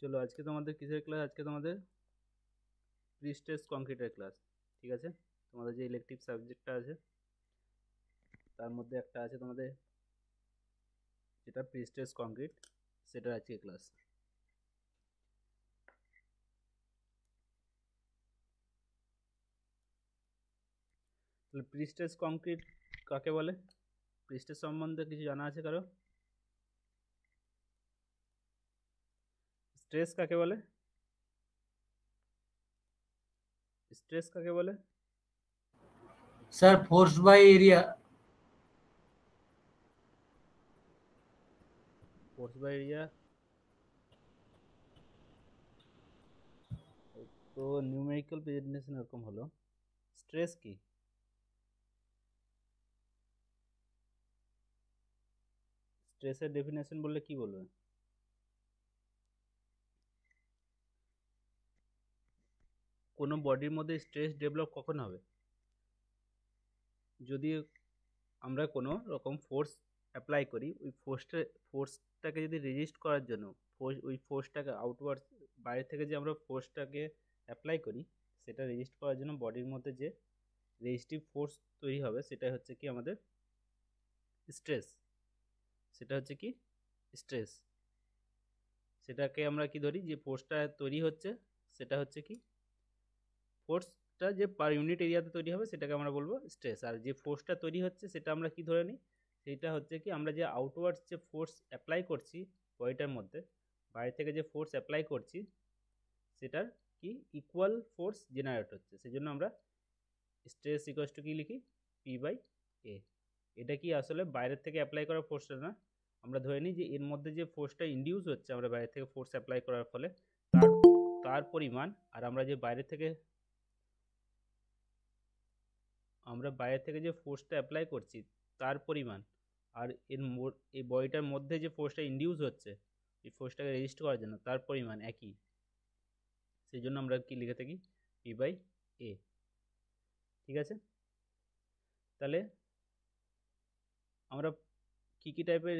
চলো আজকে তোমাদের কিসের ক্লাস? আজকে তোমাদের প্রিস্টেজ কংক্রিটের ক্লাস। ঠিক আছে, তোমাদের যে ইলেকটিভ সাবজেক্টটা আছে তার মধ্যে একটা আছে তোমাদের যেটা প্রিস্টেজ কংক্রিট, সেটার আজকে ক্লাস। তাহলে প্রিস্টেজ কংক্রিট কাকে বলে? প্রিস্টেজ সম্বন্ধে কিছু জানা আছে কারো? স্ট্রেস কাকে বলে? স্ট্রেস কাকে বলে? Sir force by area. Force by area. তো নিউমেরিক্যাল প্রেজেন্টেশন এরকম হলো। স্ট্রেস কি? স্ট্রেসের ডেফিনেশন বললে কি বলবে? কোনো বডির মধ্যে স্ট্রেস ডেভেলপ কখন হবে? যদি আমরা কোনো রকম ফোর্স অ্যাপ্লাই করি, ওই ফোর্সটাকে যদি রেজিস্ট করার জন্য ওই ফোর্সটাকে আউটওয়ার্ড বাইরে থেকে যে আমরা ফোর্সটাকে অ্যাপ্লাই করি, সেটা রেজিস্ট করার জন্য বডির মধ্যে যে রেজিস্টিভ ফোর্স তৈরি হবে সেটাই হচ্ছে কি আমাদের স্ট্রেস। সেটা হচ্ছে কি স্ট্রেস। সেটাকে আমরা কি ধরি, যে ফোর্সটা তৈরি হচ্ছে সেটা হচ্ছে কি ফোর্সটা যে পার ইউনিট এরিয়াতে তৈরি হবে সেটাকে আমরা বলবো স্ট্রেস। আর যে ফোর্সটা তৈরি হচ্ছে সেটা আমরা কি ধরে নিই, সেইটা হচ্ছে কি আমরা যে আউটওয়ার্ডস যে ফোর্স অ্যাপ্লাই করছি বডিটার মধ্যে, বাইরে থেকে যে ফোর্স অ্যাপ্লাই করছি সেটার কি ইকুয়াল ফোর্স জেনারেট হচ্ছে, সেই জন্য আমরা স্ট্রেস ইকুয়ালস টু কি লিখি, পি বাই এ। এটা কি আসলে বাইরের থেকে অ্যাপ্লাই করা ফোর্সটা না, আমরা ধরে নিই যে এর মধ্যে যে ফোর্সটা ইনডিউস হচ্ছে আমরা বাইরে থেকে ফোর্স অ্যাপ্লাই করার ফলে তার তার পরিমাণ, আর আমরা যে বাইরে থেকে যে ফোর্সটা অ্যাপ্লাই করছি তার পরিমাণ, আর এই বডিটার মধ্যে যে ফোর্সটা ইনডিউস হচ্ছে এই ফোর্সটাকে রেজিস্ট করার জন্য তার পরিমাণ একই, সেই জন্য আমরা কি লিখে থাকি, পি বাই এ। ঠিক আছে, তাহলে আমরা কি কি টাইপের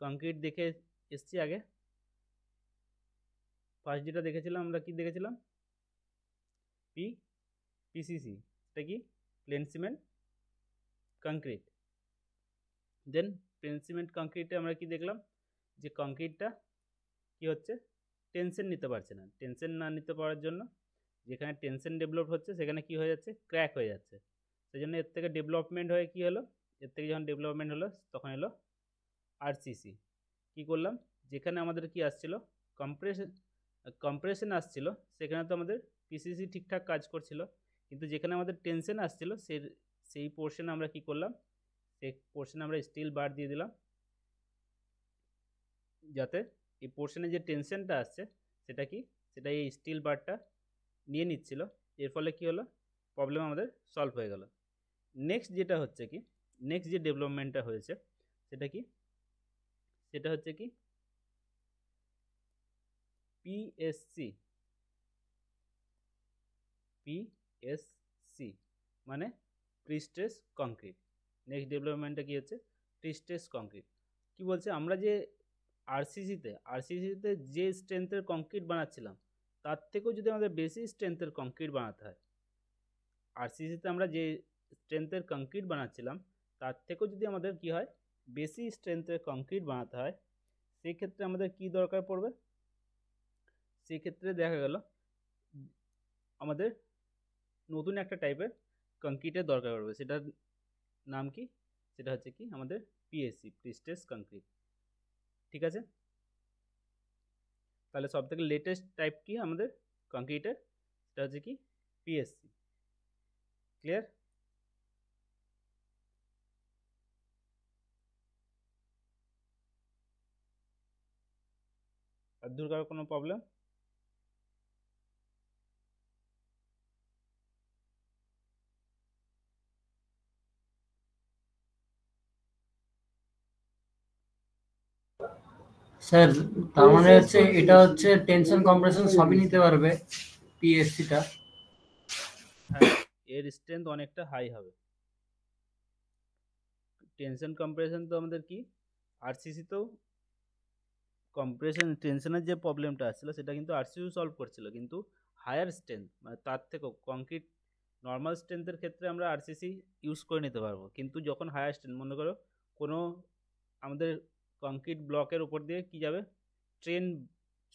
কংক্রিট দেখে এসছি আগে? ফার্স্ট যেটা দেখেছিলাম আমরা কি দেখেছিলাম, পিসিসি, এটা কি প্লেন সিমেন্ট কংক্রিট। দেন প্লেন সিমেন্ট কংক্রিটে আমরা কি দেখলাম, যে কংক্রিটটা কি হচ্ছে, টেনশন নিতে পারছে না। টেনশন না নিতে পারার জন্য যেখানে টেনশন ডেভেলপ হচ্ছে সেখানে কি হয়ে যাচ্ছে, ক্র্যাক হয়ে যাচ্ছে। সেই জন্য এর থেকে ডেভেলপমেন্ট হয়ে কি হলো, এর থেকে যখন ডেভেলপমেন্ট হলো তখন এলো আরসিসি। কি করলাম, যেখানে আমাদের কি আসছিল, কম্প্রেশন আসছিল, সেখানে তো আমাদের পিসিসি ঠিকঠাক কাজ করছিল, কিন্তু যেখানে আমাদের টেনশন আসছিল সেই পোর্শনে আমরা কি করলাম, সেই পোর্শনে আমরা স্টিল বার দিয়ে দিলাম, যাতে এই পোর্শনে যে টেনশনটা আসছে সেটা কি, সেটা এই স্টিল বারটা নিয়ে নিচ্ছিল। এর ফলে কি হলো, প্রবলেম আমাদের সলভ হয়ে গেল। নেক্সট যেটা হচ্ছে কি, নেক্সট যে ডেভেলপমেন্টটা হয়েছে সেটা কি, সেটা হচ্ছে কি পিএসসি। পিএসসি মানে প্রিস্ট্রেস কংক্রিট। নেক্সট ডেভেলপমেন্টটা কি হচ্ছে, প্রিস্ট্রেস কংক্রিট। কি বলছে, আমরা যে আরসিসিতে যে স্ট্রেংথের কংক্রিট বানাচ্ছিলাম তার থেকেও যদি আমাদের বেশি স্ট্রেংথের কংক্রিট বানাতে হয়, আরসিসিতে আমরা যে স্ট্রেংথের কংক্রিট বানাচ্ছিলাম তার থেকেও যদি আমাদের কি হয়, বেশি স্ট্রেংথের কংক্রিট বানাতে হয়, সেই ক্ষেত্রে আমাদের কি দরকার পড়বে, সেই ক্ষেত্রে দেখা গেল আমাদের নতুন একটা টাইপের কংক্রিটের দরকার পড়বে। সেটার নাম কি, সেটা হচ্ছে কি আমাদের পিএসসি, প্রিস্ট্রেস কংক্রিট। ঠিক আছে, তাহলে সব থেকে লেটেস্ট টাইপ কি আমাদের কংক্রিটের, সেটা হচ্ছে কি পিএসসি। ক্লিয়ার? আর দূর কারো কোনো প্রবলেম? স্যার তার মানে হচ্ছে এটা হচ্ছে টেনশন কম্প্রেশন সবই নিতে পারবে পিএসসিটা। হ্যাঁ, এর স্ট্রেংথ অনেকটা হাই হবে। টেনশন কম্প্রেশন তো আমাদের কি আরসিসিতেও কম্প্রেশন টেনশনের যে প্রবলেমটা আসছিল সেটা কিন্তু আরসিসি সলভ করছিল, কিন্তু হায়ার স্ট্রেংথ মানে তার থেকেও কংক্রিট নর্মাল স্ট্রেংথের ক্ষেত্রে আমরা আরসিসি ইউজ করে নিতে পারবো, কিন্তু যখন হায়ার স্ট্রেংথ মনে করো কোনো আমাদের কংক্রিট ব্লকের উপর দিয়ে কি যাবে, ট্রেন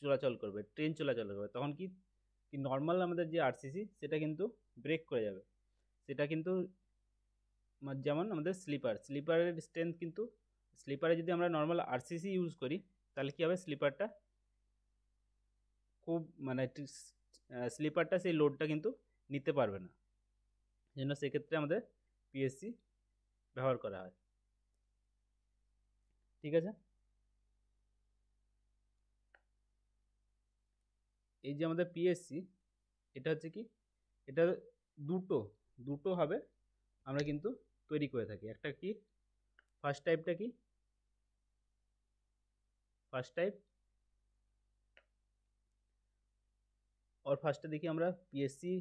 চলাচল করবে, তখন কি নর্মাল আমাদের যে আরসিসি সেটা কিন্তু ব্রেক করে যাবে। সেটা কিন্তু যেমন আমাদের স্লিপারের স্ট্রেংথ কিন্তু স্লিপারে যদি আমরা নর্মাল আরসিসি ইউজ করি তাহলে কি হবে, স্লিপারটা খুব মানে স্লিপারটা সেই লোডটা কিন্তু নিতে পারবে না, জন্য সেক্ষেত্রে আমাদের পিএসসি ব্যবহার করা হয়। ঠিক আছে, এই যে আমাদের পিএসসি এটা হচ্ছে কি, এটা দুটো দুটো হবে আমরা কিন্তু তৈরি করে থাকি। একটা কি ফার্স্ট টাইপটা কি, ফার্স্ট টাইপ और ফার্স্টে দেখি আমরা পিএসসি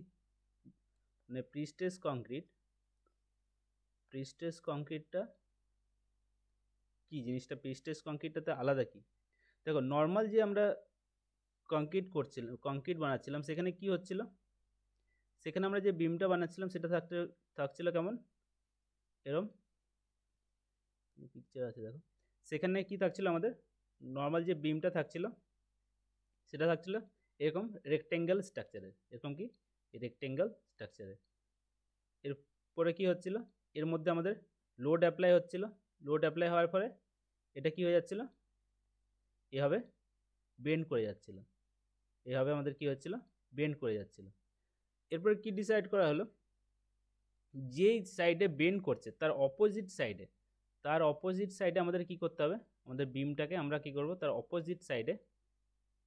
মানে প্রিস্টেস কংক্রিটটা কি জিনিসটা, প্রিস্টেস কংক্রিটটাতে আলাদা কি। দেখো নর্মাল যে আমরা কংক্রিট বানাচ্ছিলাম সেখানে কি হচ্ছিল, সেখানে আমরা যে বিমটা বানাচ্ছিলাম সেটা থাকছিল কেমন এরম পিকচার আছে দেখো, সেখানে কি থাকছিল আমাদের নর্মাল যে বিমটা থাকছিল সেটা থাকছিল এরকম রেক্টেঙ্গেল স্ট্রাকচারের, এরকম কি রেক্টেঙ্গেল স্ট্রাকচারের। এরপরে কি হচ্ছিল, এর মধ্যে আমাদের লোড অ্যাপ্লাই হচ্ছিল, লোড অ্যাপ্লাই হওয়ার পরে এটা কি হয়ে যাচ্ছিল, এভাবে বেন্ড করে যাচ্ছিল, এভাবে আমাদের কি হচ্ছিল, বেন্ড করে যাচ্ছিল। এরপরে কি ডিসাইড করা হলো, যেই সাইডে বেন্ড করছে তার অপোজিট সাইডে আমাদের কি করতে হবে, আমাদের বিমটাকে আমরা কি করব, তার অপোজিট সাইডে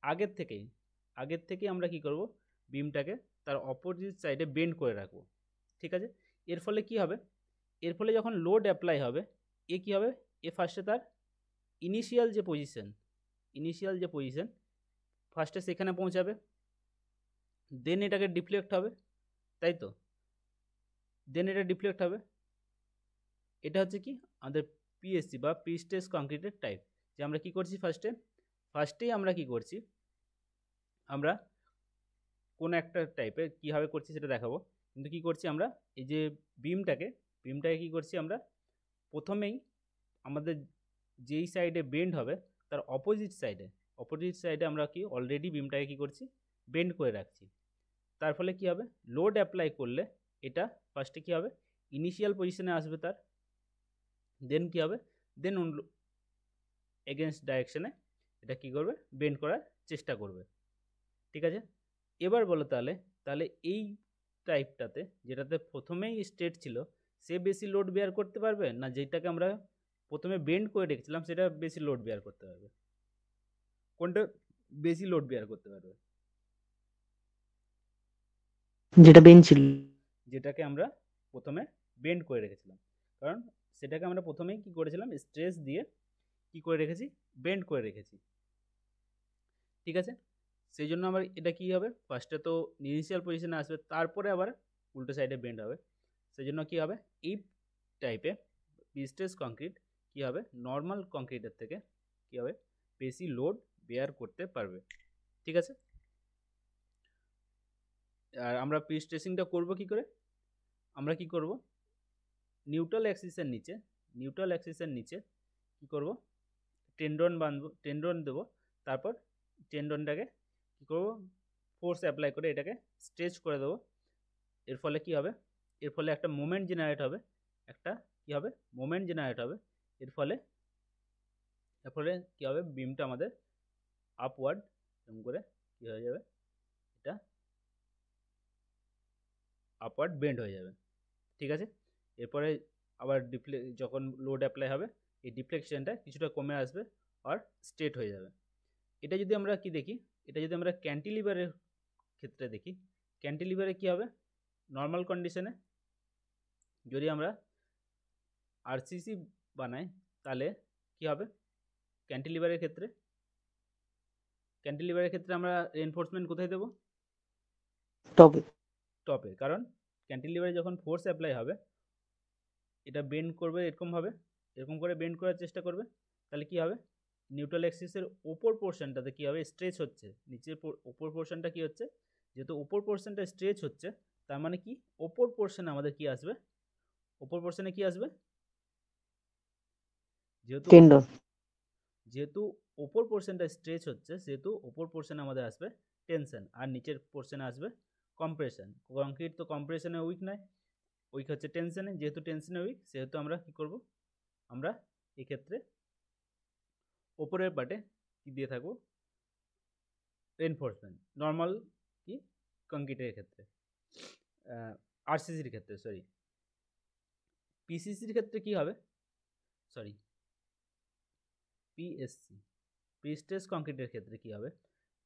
আগের থেকেই আমরা কি করব, বিমটাকে তার অপোজিট সাইডে বেন্ড করে রাখবো। ঠিক আছে, এর ফলে কি হবে, এর ফলে যখন লোড অ্যাপ্লাই হবে এ কি হবে, এ ফার্স্টে তার ইনিশিয়াল যে পজিশন ফার্স্টে সেখানে পৌঁছাবে, দেন এটাকে ডিফ্লেক্ট হবে, তাই তো, দেন এটা ডিফ্লেক্ট হবে। এটা হচ্ছে কি আমাদের পিএসসি বা প্রিস্টেস কংক্রিটের টাইপ, যে আমরা কি করছি ফার্স্টেই আমরা কি করছি, আমরা কোন একটা টাইপের কীভাবে করছি সেটা দেখাবো, কিন্তু কি করছি আমরা এই যে বিমটাকে কি করছি আমরা প্রথমেই আমাদের যেই সাইডে বেন্ড হবে তার অপোজিট সাইডে আমরা কি অলরেডি বিমটাকে কি করছি, বেন্ড করে রাখছি। তার ফলে কি হবে, লোড অ্যাপ্লাই করলে এটা ফার্স্টে কি হবে, ইনিশিয়াল পজিশনে আসবে তার, দেন কি হবে, দেন এগেনস্ট ডাইরেকশনে এটা কি করবে, বেন্ড করার চেষ্টা করবে। ঠিক আছে, এবার বলো তাহলে এই টাইপটাতে যেটাতে প্রথমেই স্ট্রেট ছিল সে বেশি লোড বেয়ার করতে পারবে, না যেটাকে আমরা প্রথমে বেন্ড করে রেখেছিলাম সেটা বেশি লোড বেয়ার করতে পারবে, কোনটা বেশি লোড বেয়ার করতে পারবে, যেটা বেঞ্চ ছিল, যেটাকে আমরা প্রথমে বেন্ড করে রেখেছিলাম, কারণ সেটাকে আমরা প্রথমেই কি করেছিলাম, স্ট্রেস দিয়ে কি করে রেখেছি, বেন্ড করে রেখেছি। ঠিক আছে, সেই জন্য আমার এটা কি হবে, ফার্স্টে তো ইনিশিয়াল পজিশনে আসবে, তারপরে আবার উল্টো সাইডে বেন্ড হবে, সেই জন্য কি হবে, এই টাইপে প্রিস্টেস কংক্রিট কি হবে, নর্মাল কংক্রিটের থেকে কি হবে, বেশি লোড বেয়ার করতে পারবে। ঠিক আছে, আর আমরা প্রিস্ট্রেসিংটা করব কি করে, আমরা কি করব, নিউট্রাল অ্যাক্সিসের নিচে কি করব, টেন্ডন দেবো, তারপর টেন্ডনটাকে কি করব, ফোর্স অ্যাপ্লাই করে এটাকে স্ট্রেচ করে দেবো। এর ফলে কি হবে, এর ফলে একটা মোমেন্ট জেনারেট হবে, এর ফলে কি হবে, বিমটা আমাদের আপওয়ার্ড এরকম করে কি হয়ে যাবে, এটা আপওয়ার্ড বেন্ড হয়ে যাবে। ঠিক আছে, এরপরে আবার যখন লোড অ্যাপ্লাই হবে এই ডিফ্লেকশনটা কিছুটা কমে আসবে আর স্ট্রেট হয়ে যাবে। এটা যদি আমরা কি দেখি, এটা যদি আমরা ক্যান্টিলিভারের ক্ষেত্রে দেখি, ক্যান্টিলিভারে কি হবে, নর্মাল কন্ডিশনে যদি আমরা আরসিসি বানাই তাহলে কি হবে, ক্যান্টিলিভারের ক্ষেত্রে আমরা রেনফোর্সমেন্ট কোথায় দেবো, টপে, কারণ ক্যান্টিলিভারে যখন ফোর্স অ্যাপ্লাই হবে এটা বেন্ড করবে এরকম করে বেন্ড করার চেষ্টা করবে, তাহলে কি হবে, নিউট্রাল অ্যাক্সিসের ওপর পোর্শনটাতে কী হবে, স্ট্রেচ হচ্ছে, নিচের ওপর পোর্শনটা কী হচ্ছে, যেহেতু ওপর পোর্শনটা স্ট্রেচ হচ্ছে, তার মানে কি ওপর পোর্শনে আমাদের কি আসবে, ওপর পোর্শনে কি আসবে, যেহেতু টেন্ডন। যেহেতু ওপর পোর্শনটা স্ট্রেচ হচ্ছে, সেহেতু ওপর পোর্শনে আমাদের আসবে টেনশন, আর নিচের পোর্শনে আসবে কম্প্রেশন। কংক্রিট তো কম্প্রেশনে উইক নয়, উইক হচ্ছে টেনশনে, যেহেতু টেনশনে উইক সেহেতু আমরা কি করব, আমরা এক্ষেত্রে ওপরের পার্টে কি দিয়ে থাকবো, রেনফোর্সমেন্ট। নর্মাল কি কংক্রিটের ক্ষেত্রে, আরসিসির ক্ষেত্রে সরি, পিসিসির ক্ষেত্রে কি হবে, সরি পিএসসি, প্রিস্ট্রেস কংক্রিটের ক্ষেত্রে কি হবে,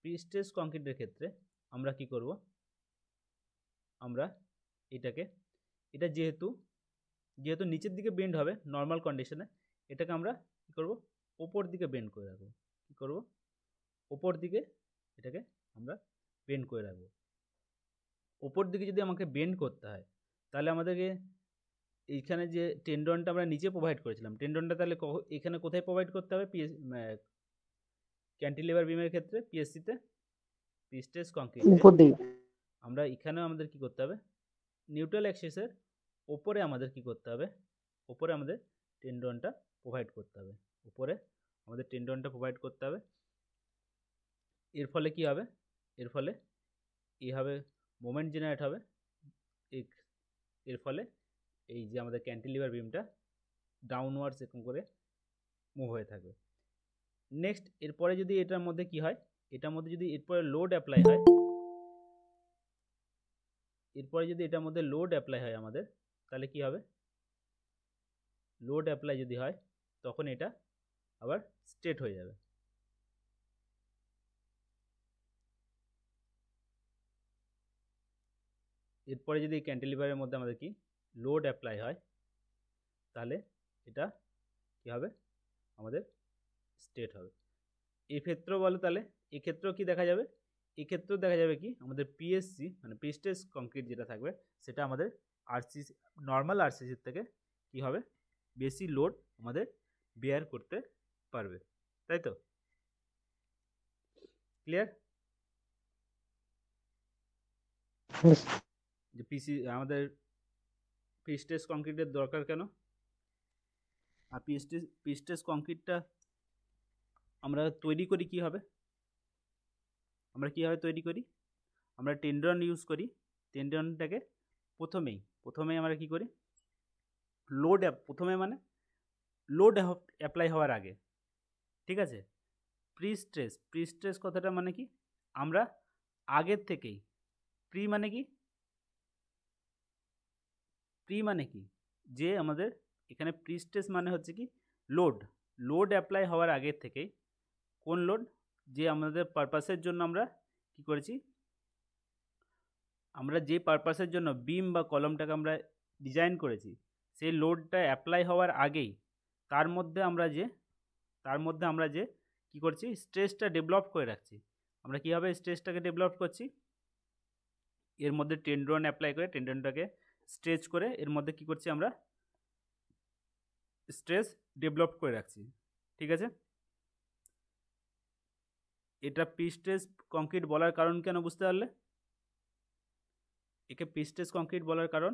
প্রিস্ট্রেস কংক্রিটের ক্ষেত্রে আমরা কি করব, আমরা এটাকে, এটা যেহেতু যেহেতু নিচের দিকে বেন্ড হবে নর্মাল কন্ডিশনে, এটাকে আমরা কি করব, ওপর দিকে বেন্ড করে রাখবো, কি করব, ওপর দিকে এটাকে আমরা বেন্ড করে রাখবো। ওপর দিকে যদি আমাকে বেন্ড করতে হয়, তাহলে আমাদেরকে এইখানে যে টেন্ডনটা আমরা নিচে প্রোভাইড করেছিলাম, টেন্ডনটা তাহলে এখানে কোথায় প্রোভাইড করতে হবে, ক্যান্টিলিভার বিমের ক্ষেত্রে পিএসসিতে, প্রিস্ট্রেস কংক্রিটে উপর দিকে। আমরা এখানেও আমাদের কি করতে হবে, নিউট্রাল অ্যাক্সিসের ওপরে আমাদের কি করতে হবে, ওপরে আমাদের টেন্ডনটা প্রোভাইড করতে হবে, উপরে আমাদের টেন্ডনটা প্রোভাইড করতে হবে। এর ফলে কি হবে, এর ফলে এইভাবে মোমেন্ট জেনারেট হবে, এর ফলে এই যে আমাদের ক্যান্টিলিভার বিমটা ডাউনওয়ার্ডস এরকম করে মুভ হয়ে থাকবে। নেক্সট এরপরে যদি এটার মধ্যে কি হয়, এটার মধ্যে যদি এরপরে লোড অ্যাপ্লাই হয়, এরপরে যদি এটার মধ্যে লোড অ্যাপ্লাই হয় আমাদের, তাহলে কি হবে, লোড অ্যাপ্লাই যদি হয় তখন এটা আবার স্ট্রেট হয়ে যাবে। এরপরে যদি ক্যান্টিলিভারের মধ্যে আমাদের কি লোড অ্যাপ্লাই হয়, তাহলে এটা কি হবে, আমাদের স্ট্রেট হবে। এক্ষেত্রেও বলো তাহলে, এক্ষেত্রেও কি দেখা যাবে, এক্ষেত্রেও দেখা যাবে কি আমাদের পিএসসি মানে প্রিস্ট্রেস কংক্রিট যেটা থাকবে, সেটা আমাদের আরসিসি নর্মাল আরসিসির থেকে কি হবে, বেশি লোড আমাদের বেয়ার করতে পারবে, তাই তো? ক্লিয়ার? যে আমাদের প্রিস্ট্রেস কংক্রিটের দরকার কেন, আর প্রিস্ট্রেস কংক্রিটটা আমরা তৈরি করি কি হবে, আমরা কীভাবে তৈরি করি, আমরা টেন্ডন ইউজ করি। টেন্ডনটাকে প্রথমেই আমরা কি করি, লোড প্রথমে মানে লোড অ্যাপ্লাই হওয়ার আগে, ঠিক আছে। প্রিস্ট্রেস কথাটা মানে কি, আমরা আগের থেকেই, প্রি মানে কি যে আমাদের এখানে প্রিস্ট্রেস মানে হচ্ছে কি লোড অ্যাপ্লাই হওয়ার আগের থেকেই, কোন লোড, যে আমাদের পারপাসের জন্য আমরা কি করেছি, আমরা যে পারপাসের জন্য বিম বা কলমটাকে আমরা ডিজাইন করেছি, সেই লোডটা অ্যাপ্লাই হওয়ার আগেই তার মধ্যে আমরা যে কি করছি, স্ট্রেসটা ডেভেলপ করে রাখছি। আমরা কীভাবে স্ট্রেসটাকে ডেভেলপ করছি, এর মধ্যে টেন্ডন অ্যাপ্লাই করে টেন্ডনটাকে স্ট্রেচ করে এর মধ্যে কি করছি, আমরা স্ট্রেস ডেভেলপ করে রাখছি, ঠিক আছে। এটা প্রিস্ট্রেস কংক্রিট বলার কারণ কেন বুঝতে পারলে, একে প্রিস্ট্রেস কংক্রিট বলার কারণ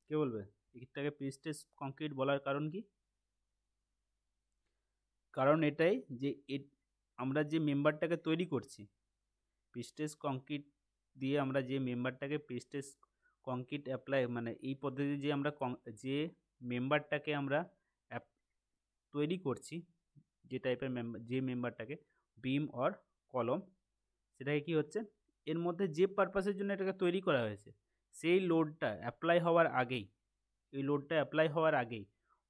কে বলবে, এটাকে প্রিস্ট্রেস কংক্রিট বলার কারণ কি, কারণ এটাই যে আমরা যে মেম্বারটাকে তৈরি করছি, প্রিস্ট্রেস কংক্রিট দিয়ে আমরা যে মেম্বারটাকে প্রিস্ট্রেস কংক্রিট অ্যাপ্লাই মানে এই পদ্ধতি যে আমরা যে মেম্বারটাকে আমরা তৈরি করছি, যে টাইপের যে মেম্বারটাকে বিম অর কলম, সেটাকে কি হচ্ছে, এর মধ্যে যে পারপাসের জন্য এটাকে তৈরি করা হয়েছে, সেই লোডটা অ্যাপ্লাই হওয়ার আগেই,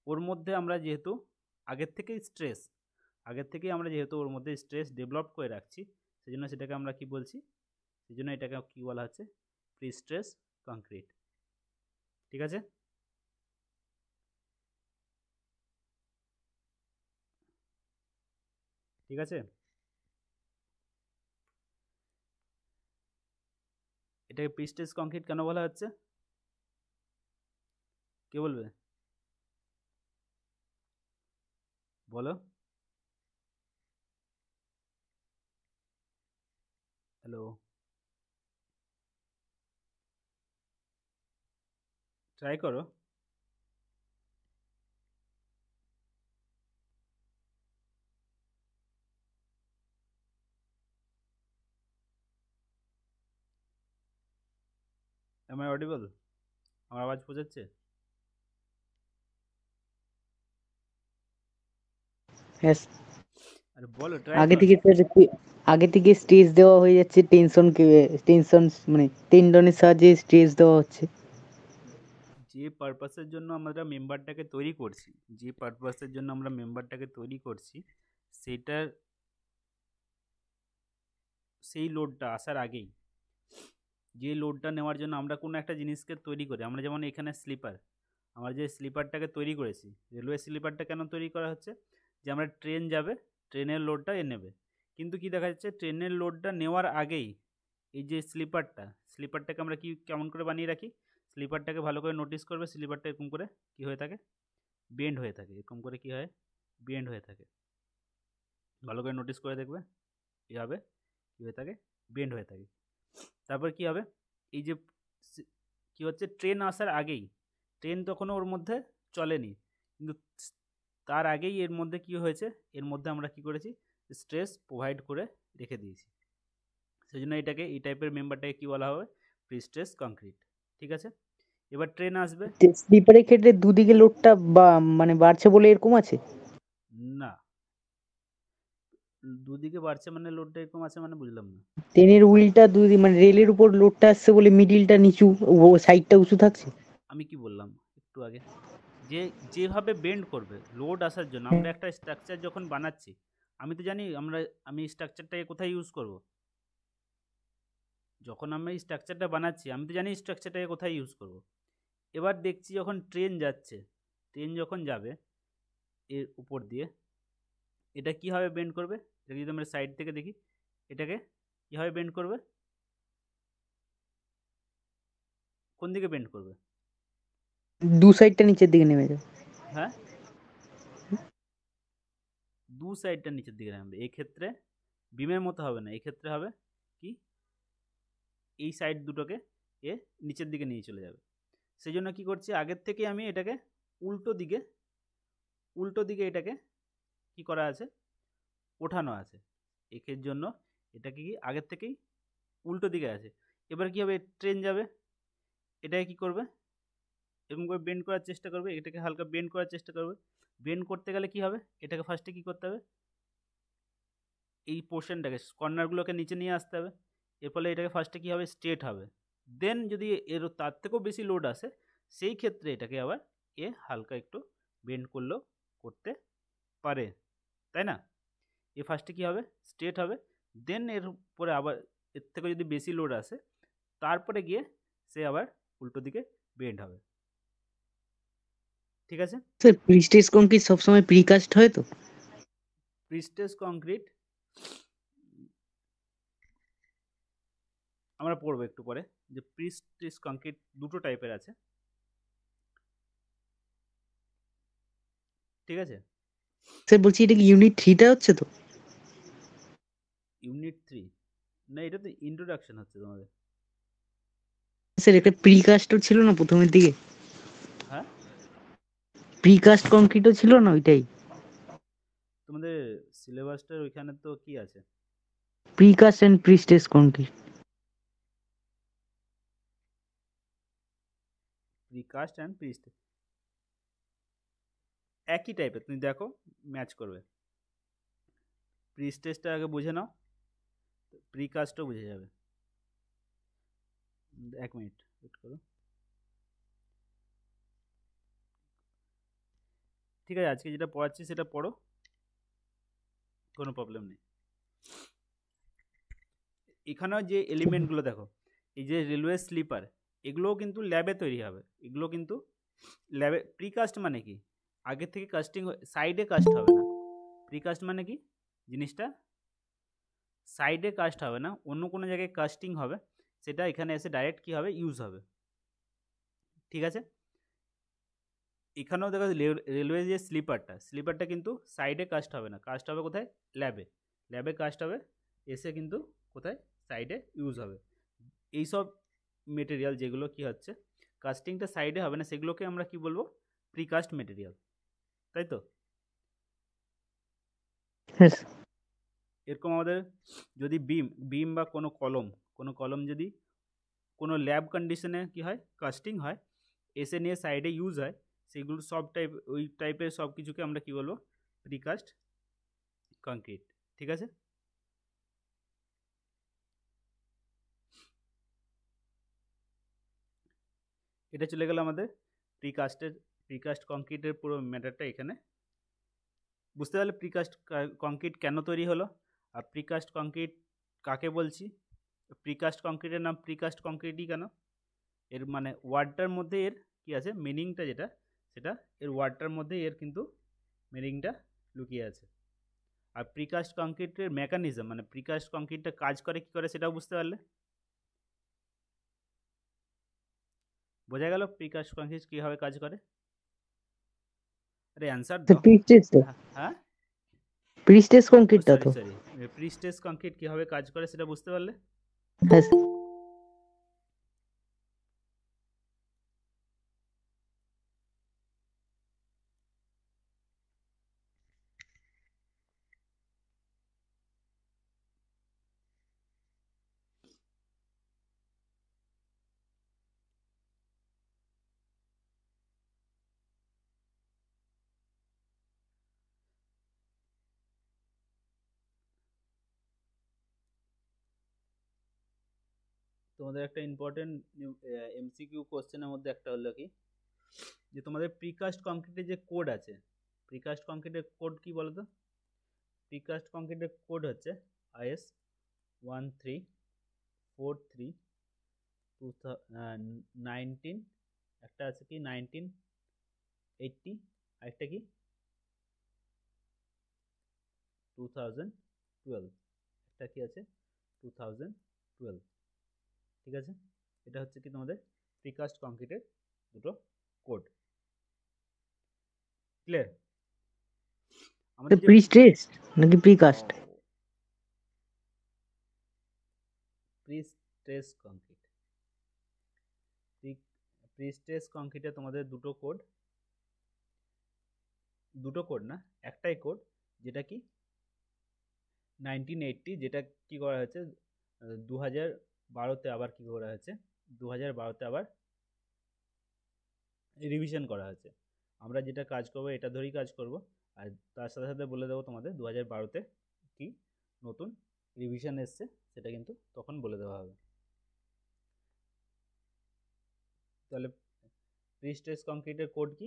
ওর মধ্যে আমরা যেহেতু আগের থেকেই আমরা যেহেতু ওর মধ্যে স্ট্রেস ডেভেলপ করে রাখছি, সেজন্য সেটাকে আমরা কি বলছি, সেজন্য এটাকে কি বলা হচ্ছে, প্রিস্ট্রেস কংক্রিট, ঠিক আছে। ঠিক আছে, এটাকে প্রিস্ট্রেস কংক্রিট কেন বলা হচ্ছে, কে বলবে? বলো। হ্যালো, ট্রাই করো। Am I audible? আমার আওয়াজ পৌঁছাচ্ছে? হ্যাঁ, আরে বলো, ট্রাই আগে করো। থেকে আগে থেকে স্টেজ দেওয়া হয়ে যাচ্ছে, টেনশন মানে টেন্ডনের সাহায্যে স্টেজ দেওয়া হচ্ছে। যে পারপাসের জন্য আমরা মেম্বারটাকে তৈরি করছি, যে পারপাসের জন্য আমরা মেম্বারটাকে তৈরি করছি, সেটার সেই লোডটা আসার আগেই, যে লোডটা নেওয়ার জন্য আমরা কোনো একটা জিনিসকে তৈরি করি, আমরা যেমন এখানে স্লিপার, আমরা যে স্লিপারটাকে তৈরি করেছি, রেলওয়ে স্লিপারটা কেন তৈরি করা হচ্ছে? যে আমরা ট্রেন যাবে, ট্রেনের লোডটা এ নেবে। কিন্তু কি দেখা যাচ্ছে, ট্রেনের লোডটা নেওয়ার আগেই এই যে স্লিপারটাকে আমরা কি কেমন করে বানিয়ে রাখি? স্লিপারটাকে ভালো করে নোটিস করবে, স্লিপারটা এরকম করে কি হয়ে থাকে, বেন্ড হয়ে থাকে। এরকম করে কি হয়, বেন্ড হয়ে থাকে। ভালো করে নোটিস করে দেখবে, এভাবে কি হয়ে থাকে, বেন্ড হয়ে থাকে। তারপর কি হবে, এই যে কি হচ্ছে, ট্রেন আসার আগেই, ট্রেন তখনও ওর মধ্যে চলেনি, কিন্তু তার আগেই এর মধ্যে কি হয়েছে, এর মধ্যে আমরা কি করেছি, স্ট্রেস প্রোভাইড করে রেখে দিয়েছি। সেই জন্য এটাকে, এই টাইপের মেম্বারটাকে কি বলা হবে, প্রি স্ট্রেস কংক্রিট। ঠিক আছে, এবার ট্রেন আসবে। স্লিপারের ক্ষেত্রে দুদিকে লোডটা মানে বাড়ছে বলে এরকম আছে? না, দুদিকে বাড়ছে মানে লোডটা এরকম আছে মানে বুঝলাম না। ট্রেনের হুইলটা মানে রেলের উপর লোডটা আসছে বলে মিডিলটা নিচু, ও সাইডটা উঁচু থাকছে। আমি কি বললাম একটু আগে, যে যেভাবে বেন্ড করবে লোড আসার জন্য, আমরা একটা স্ট্রাকচার যখন বানাচ্ছি, আমি তো জানি আমি স্ট্রাকচারটাকে কোথায় ইউজ করব। যখন আমি স্ট্রাকচারটা বানাচ্ছি, আমি তো জানি স্ট্রাকচারটাকে কোথায় ইউজ করব। এবার দেখছি যখন ট্রেন যাচ্ছে, ট্রেন যখন যাবে এর উপর দিয়ে, এটা কীভাবে বেন্ড করবে, এটা যদি আমরা সাইড থেকে দেখি, এটাকে কীভাবে বেন্ড করবে, কোন দিকে বেন্ড করবে? দু সাইডটা নিচের দিকে নেমে যায়। হ্যাঁ, দু সাইডটা নিচের দিকে নামবে। এক্ষেত্রে বিমের মতো হবে না, এক্ষেত্রে হবে কি, এই সাইড দুটোকে এ নিচের দিকে নিয়ে চলে যাবে। সেই জন্য কী করছি, আগের থেকে আমি এটাকে উল্টো দিকে এটাকে কি করা আছে, ওঠানো আছে। এর জন্য এটাকে কি আগের থেকেই উল্টো দিকে আছে। এবার কি হবে, ট্রেন যাবে, এটাকে কি করবে, এরকম করে বেন্ড করার চেষ্টা করবে, এটাকে হালকা বেন্ড করার চেষ্টা করবে। বেন্ড করতে গেলে কি হবে, এটাকে ফার্স্টে কি করতে হবে, এই পোর্শনটাকে, কর্নারগুলোকে নিচে নিয়ে আসতে হবে। এর ফলে এটাকে ফার্স্টে কী হবে, স্ট্রেট হবে। দেন যদি এর তার থেকেও বেশি লোড আসে, সেই ক্ষেত্রে এটাকে আবার হালকা একটু বেন্ড করলেও করতে পারে, তাই না? ফার্স্টে কী হবে, স্ট্রেট হবে। দেন এর উপরে আবার এর থেকে যদি বেশি লোড আসে, তারপরে গিয়ে সে আবার উল্টো দিকে বেন্ড হবে। ঠিক আছে, স্যার প্রিস্টেজ কংক্রিট সবসময় প্রিকাস্ট হয় তো? প্রিস্টেজ কংক্রিট আমরা পড়বো একটু পরে, যে প্রিস্টেজ কংক্রিট দুটো টাইপের আছে। ঠিক আছে, স্যার বলছি এটা কি ইউনিট 3টা হচ্ছে তো? ইউনিট 3 না, এটা তো ইন্ট্রোডাকশন হচ্ছে তোমাদের। স্যার একটা প্রিকাস্টও ছিল না প্রথমের দিকে? হ্যাঁ, প্রিকাস্ট কংক্রিটও ছিল না ওইটাই? তোমাদের সিলেবাসটার ওইখানে তো কি আছে, precast and prestressed concrete. Precast and prestressed একই টাইপের, তুমি দেখো ম্যাচ করবে। প্রিস্টেজটা আগে বুঝে নাও, প্রিকাস্টও বুঝে যাবে। এক মিনিট ওয়েট করো। ঠিক আছে, আজকে যেটা পড়াচ্ছি সেটা পড়ো, কোনো প্রবলেম নেই। এখানেও যে এলিমেন্টগুলো দেখো, এই যে রেলওয়ে স্লিপার, এগুলোও কিন্তু ল্যাবে তৈরি হবে। এগুলো কিন্তু ল্যাবে, প্রিকাস্ট মানে কি, আগে থেকে কাস্টিং, সাইডে কাস্ট হবে না। প্রিকাস্ট মানে কি, জিনিসটা সাইডে কাস্ট হবে না, অন্য কোনো জায়গায় কাস্টিং হবে, সেটা এখানে এসে ডাইরেক্ট কী হবে, ইউজ হবে। ঠিক আছে, এখানেও দেখো রেলওয়ে যে স্লিপারটা কিন্তু সাইডে কাস্ট হবে না, কাস্ট হবে কোথায়, ল্যাবে। ল্যাবে কাস্ট হবে, এসে কিন্তু কোথায়, সাইডে ইউজ হবে। এইসব মেটেরিয়াল যেগুলো কি হচ্ছে কাস্টিংটা সাইডে হবে না, সেগুলোকে আমরা কি বলবো, প্রিকাস্ট মেটেরিয়াল, তাই তো। Yes. এরকম আমাদের যদি বিম বা কোনো কলম যদি কোনো ল্যাব কন্ডিশনে কি হয়, কাস্টিং হয়, এসে নিয়ে সাইডে ইউজ হয়, সেগুলো সব ওই টাইপের সব কিছুকে আমরা কি বলবো, প্রিকাস্ট কংক্রিট। ঠিক আছে। এটা চলে গেল আমাদের প্রিকাস্ট কংক্রিটের পুরো ম্যাটারটা। এখানে বুঝতে পারলে প্রিকাস্ট কংক্রিট কেন তৈরি হলো, আর প্রিকাস্ট কংক্রিট কাকে বলছি, প্রিকাস্ট কংক্রিটের নাম প্রিকাস্ট কংক্রিটই কেন, এর মানে ওয়ার্ডটার মধ্যে এর কি আছে মিনিংটা, যেটা সেটা এর ওয়ার্ডটার মধ্যে এর কিন্তু মিনিংটা লুকিয়ে আছে। আর প্রিকাস্ট কংক্রিটের মেকানিজম মানে প্রিকাস্ট কংক্রিটটা কাজ করে কি করে সেটাও বুঝতে পারলে। বোঝা গেল প্রিকাস্ট কংক্রিট কীভাবে কাজ করে। আরে অ্যান্সার তো দাও। প্রিস্টেজ হ্যাঁ, কংক্রিটটা তো। সরি, প্রিস্টেজ কংক্রিট কীভাবে কাজ করে সেটা বুঝতে পারলে। Yes. তোমাদের একটা ইম্পর্টেন্ট এমসিকিউ কোশ্চেনের মধ্যে একটা হলো কি, যে তোমাদের প্রিকাস্ট কংক্রিটের যে কোড আছে, প্রিকাস্ট কংক্রিটের কোড কি বলো তো। প্রিকাস্ট কংক্রিটের কোড হচ্ছে IS 1343 19, একটা আছে কি 1980, আরেকটা কি 2012, একটা কি আছে 2012। ঠিক আছে, এটা হচ্ছে কি তোমাদের প্রিকাস্ট কংক্রিটের দুটো কোড। ক্লিয়ার। আমাদের যে প্রিস্টেজ নাকি প্রিকাস্ট? প্রিস্ট্রেস কংক্রিট, প্রিস্ট্রেস কংক্রিটে তোমাদের দুটো কোড না, একটাই কোড, যেটা কি 1980, যেটা কি করা হয়েছে 2012-তে আবার কি করা হয়েছে, 2012-তে আবার রিভিশন করা হয়েছে। আমরা যেটা কাজ করব এটা ধরেই কাজ করব, আর তার সাথে সাথে বলে দেবো তোমাদের 2012-তে কি নতুন রিভিশন এসছে সেটা কিন্তু তখন বলে দেওয়া হবে। তাহলে প্রিস্ট্রেস কংক্রিটের কোড কি,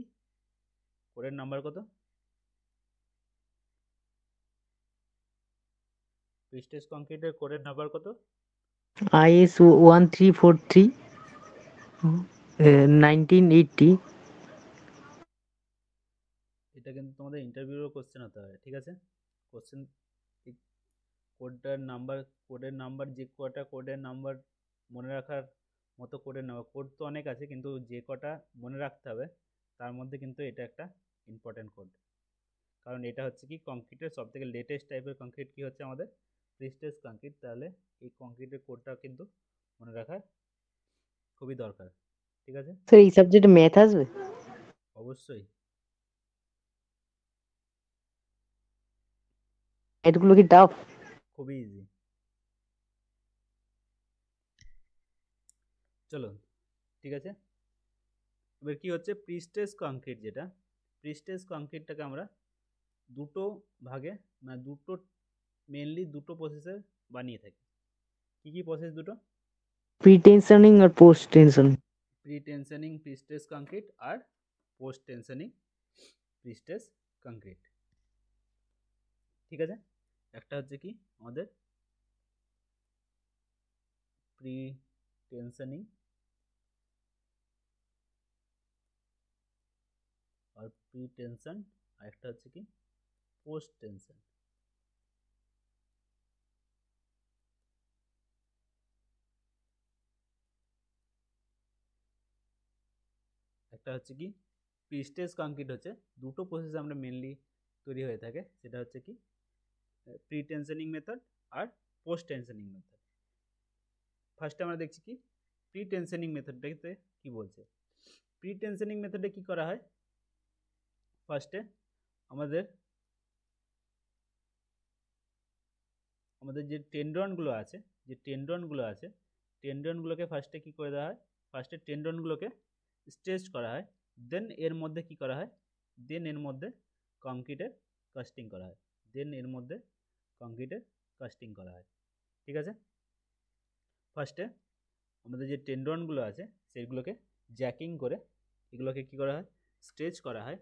কোডের নাম্বার কত, প্রিস্ট্রেস কংক্রিটের কোডের নাম্বার কত, IS 1343 1980। এটা কিন্তু তোমাদের ইন্টারভিউরও কোশ্চেন হতে হয়। ঠিক আছে, কোশ্চেন কোডের নাম্বার যে কটা কোডের নাম্বার মনে রাখার মতো কোডের নাম্বার, কোড তো অনেক আছে কিন্তু যে কটা মনে রাখতে হবে তার মধ্যে কিন্তু এটা একটা ইম্পর্টেন্ট কোড। কারণ এটা হচ্ছে কি কংক্রিটের সব থেকে লেটেস্ট টাইপের কংক্রিট কি হচ্ছে আমাদের প্রিস্ট্রেস কংক্রিট। তাহলে এই কংক্রিটের কোডটা কিন্তু মনে রাখা খুবই দরকার। ঠিক আছে, স্যার এই সাবজেক্টে ম্যাথ আসবে? অবশ্যই। এগুলো কি টাফ? খুবই ইজি। চলো ঠিক আছে, এবার কি হচ্ছে প্রিস্ট্রেস কংক্রিট, যেটা প্রিস্ট্রেস কংক্রিটটাকে আমরা দুটো ভাগে মানে মেনলি দুটো প্রসেসে বানিয়ে থাকি। কি কি প্রসেস দুটো, প্রি-টেনশনিং আর post tension. Pre tensioning prestress concrete আর পোস্ট টেনশনিং প্রিস্ট্রেস কংক্রিট। ঠিক আছে, একটা হচ্ছে কি আমাদের প্রি টেনশনিং আর প্রি টেনশন, আর একটা হচ্ছে কি পোস্ট টেনশন। একটা হচ্ছে কি প্রি স্টেজ কংক্রিট হচ্ছে দুটো প্রসেস আমরা মেনলি তৈরি হয়ে থাকে, সেটা হচ্ছে কি প্রি টেনশনিং মেথড আর পোস্ট টেনশনিং মেথড। ফার্স্টে আমরা দেখছি কি প্রি টেনশনিং মেথডটাতে কি বলছে। প্রি টেনশনিং মেথডে কি করা হয়, ফার্স্টে আমাদের যে টেন্ডনগুলো আছে টেন্ডনগুলোকে ফার্স্টে কি করে দেওয়া হয়, ফার্স্টে টেন্ডনগুলোকে স্ট্রেচ করা হয়, দেন এর মধ্যে কি করা হয়, দেন এর মধ্যে কংক্রিটের কাস্টিং করা হয়, ঠিক আছে। ফার্স্টে আমাদের যে টেন্ডনগুলো আছে সেগুলোকে জ্যাকিং করে এগুলোকে কি করা হয়, স্ট্রেচ করা হয়,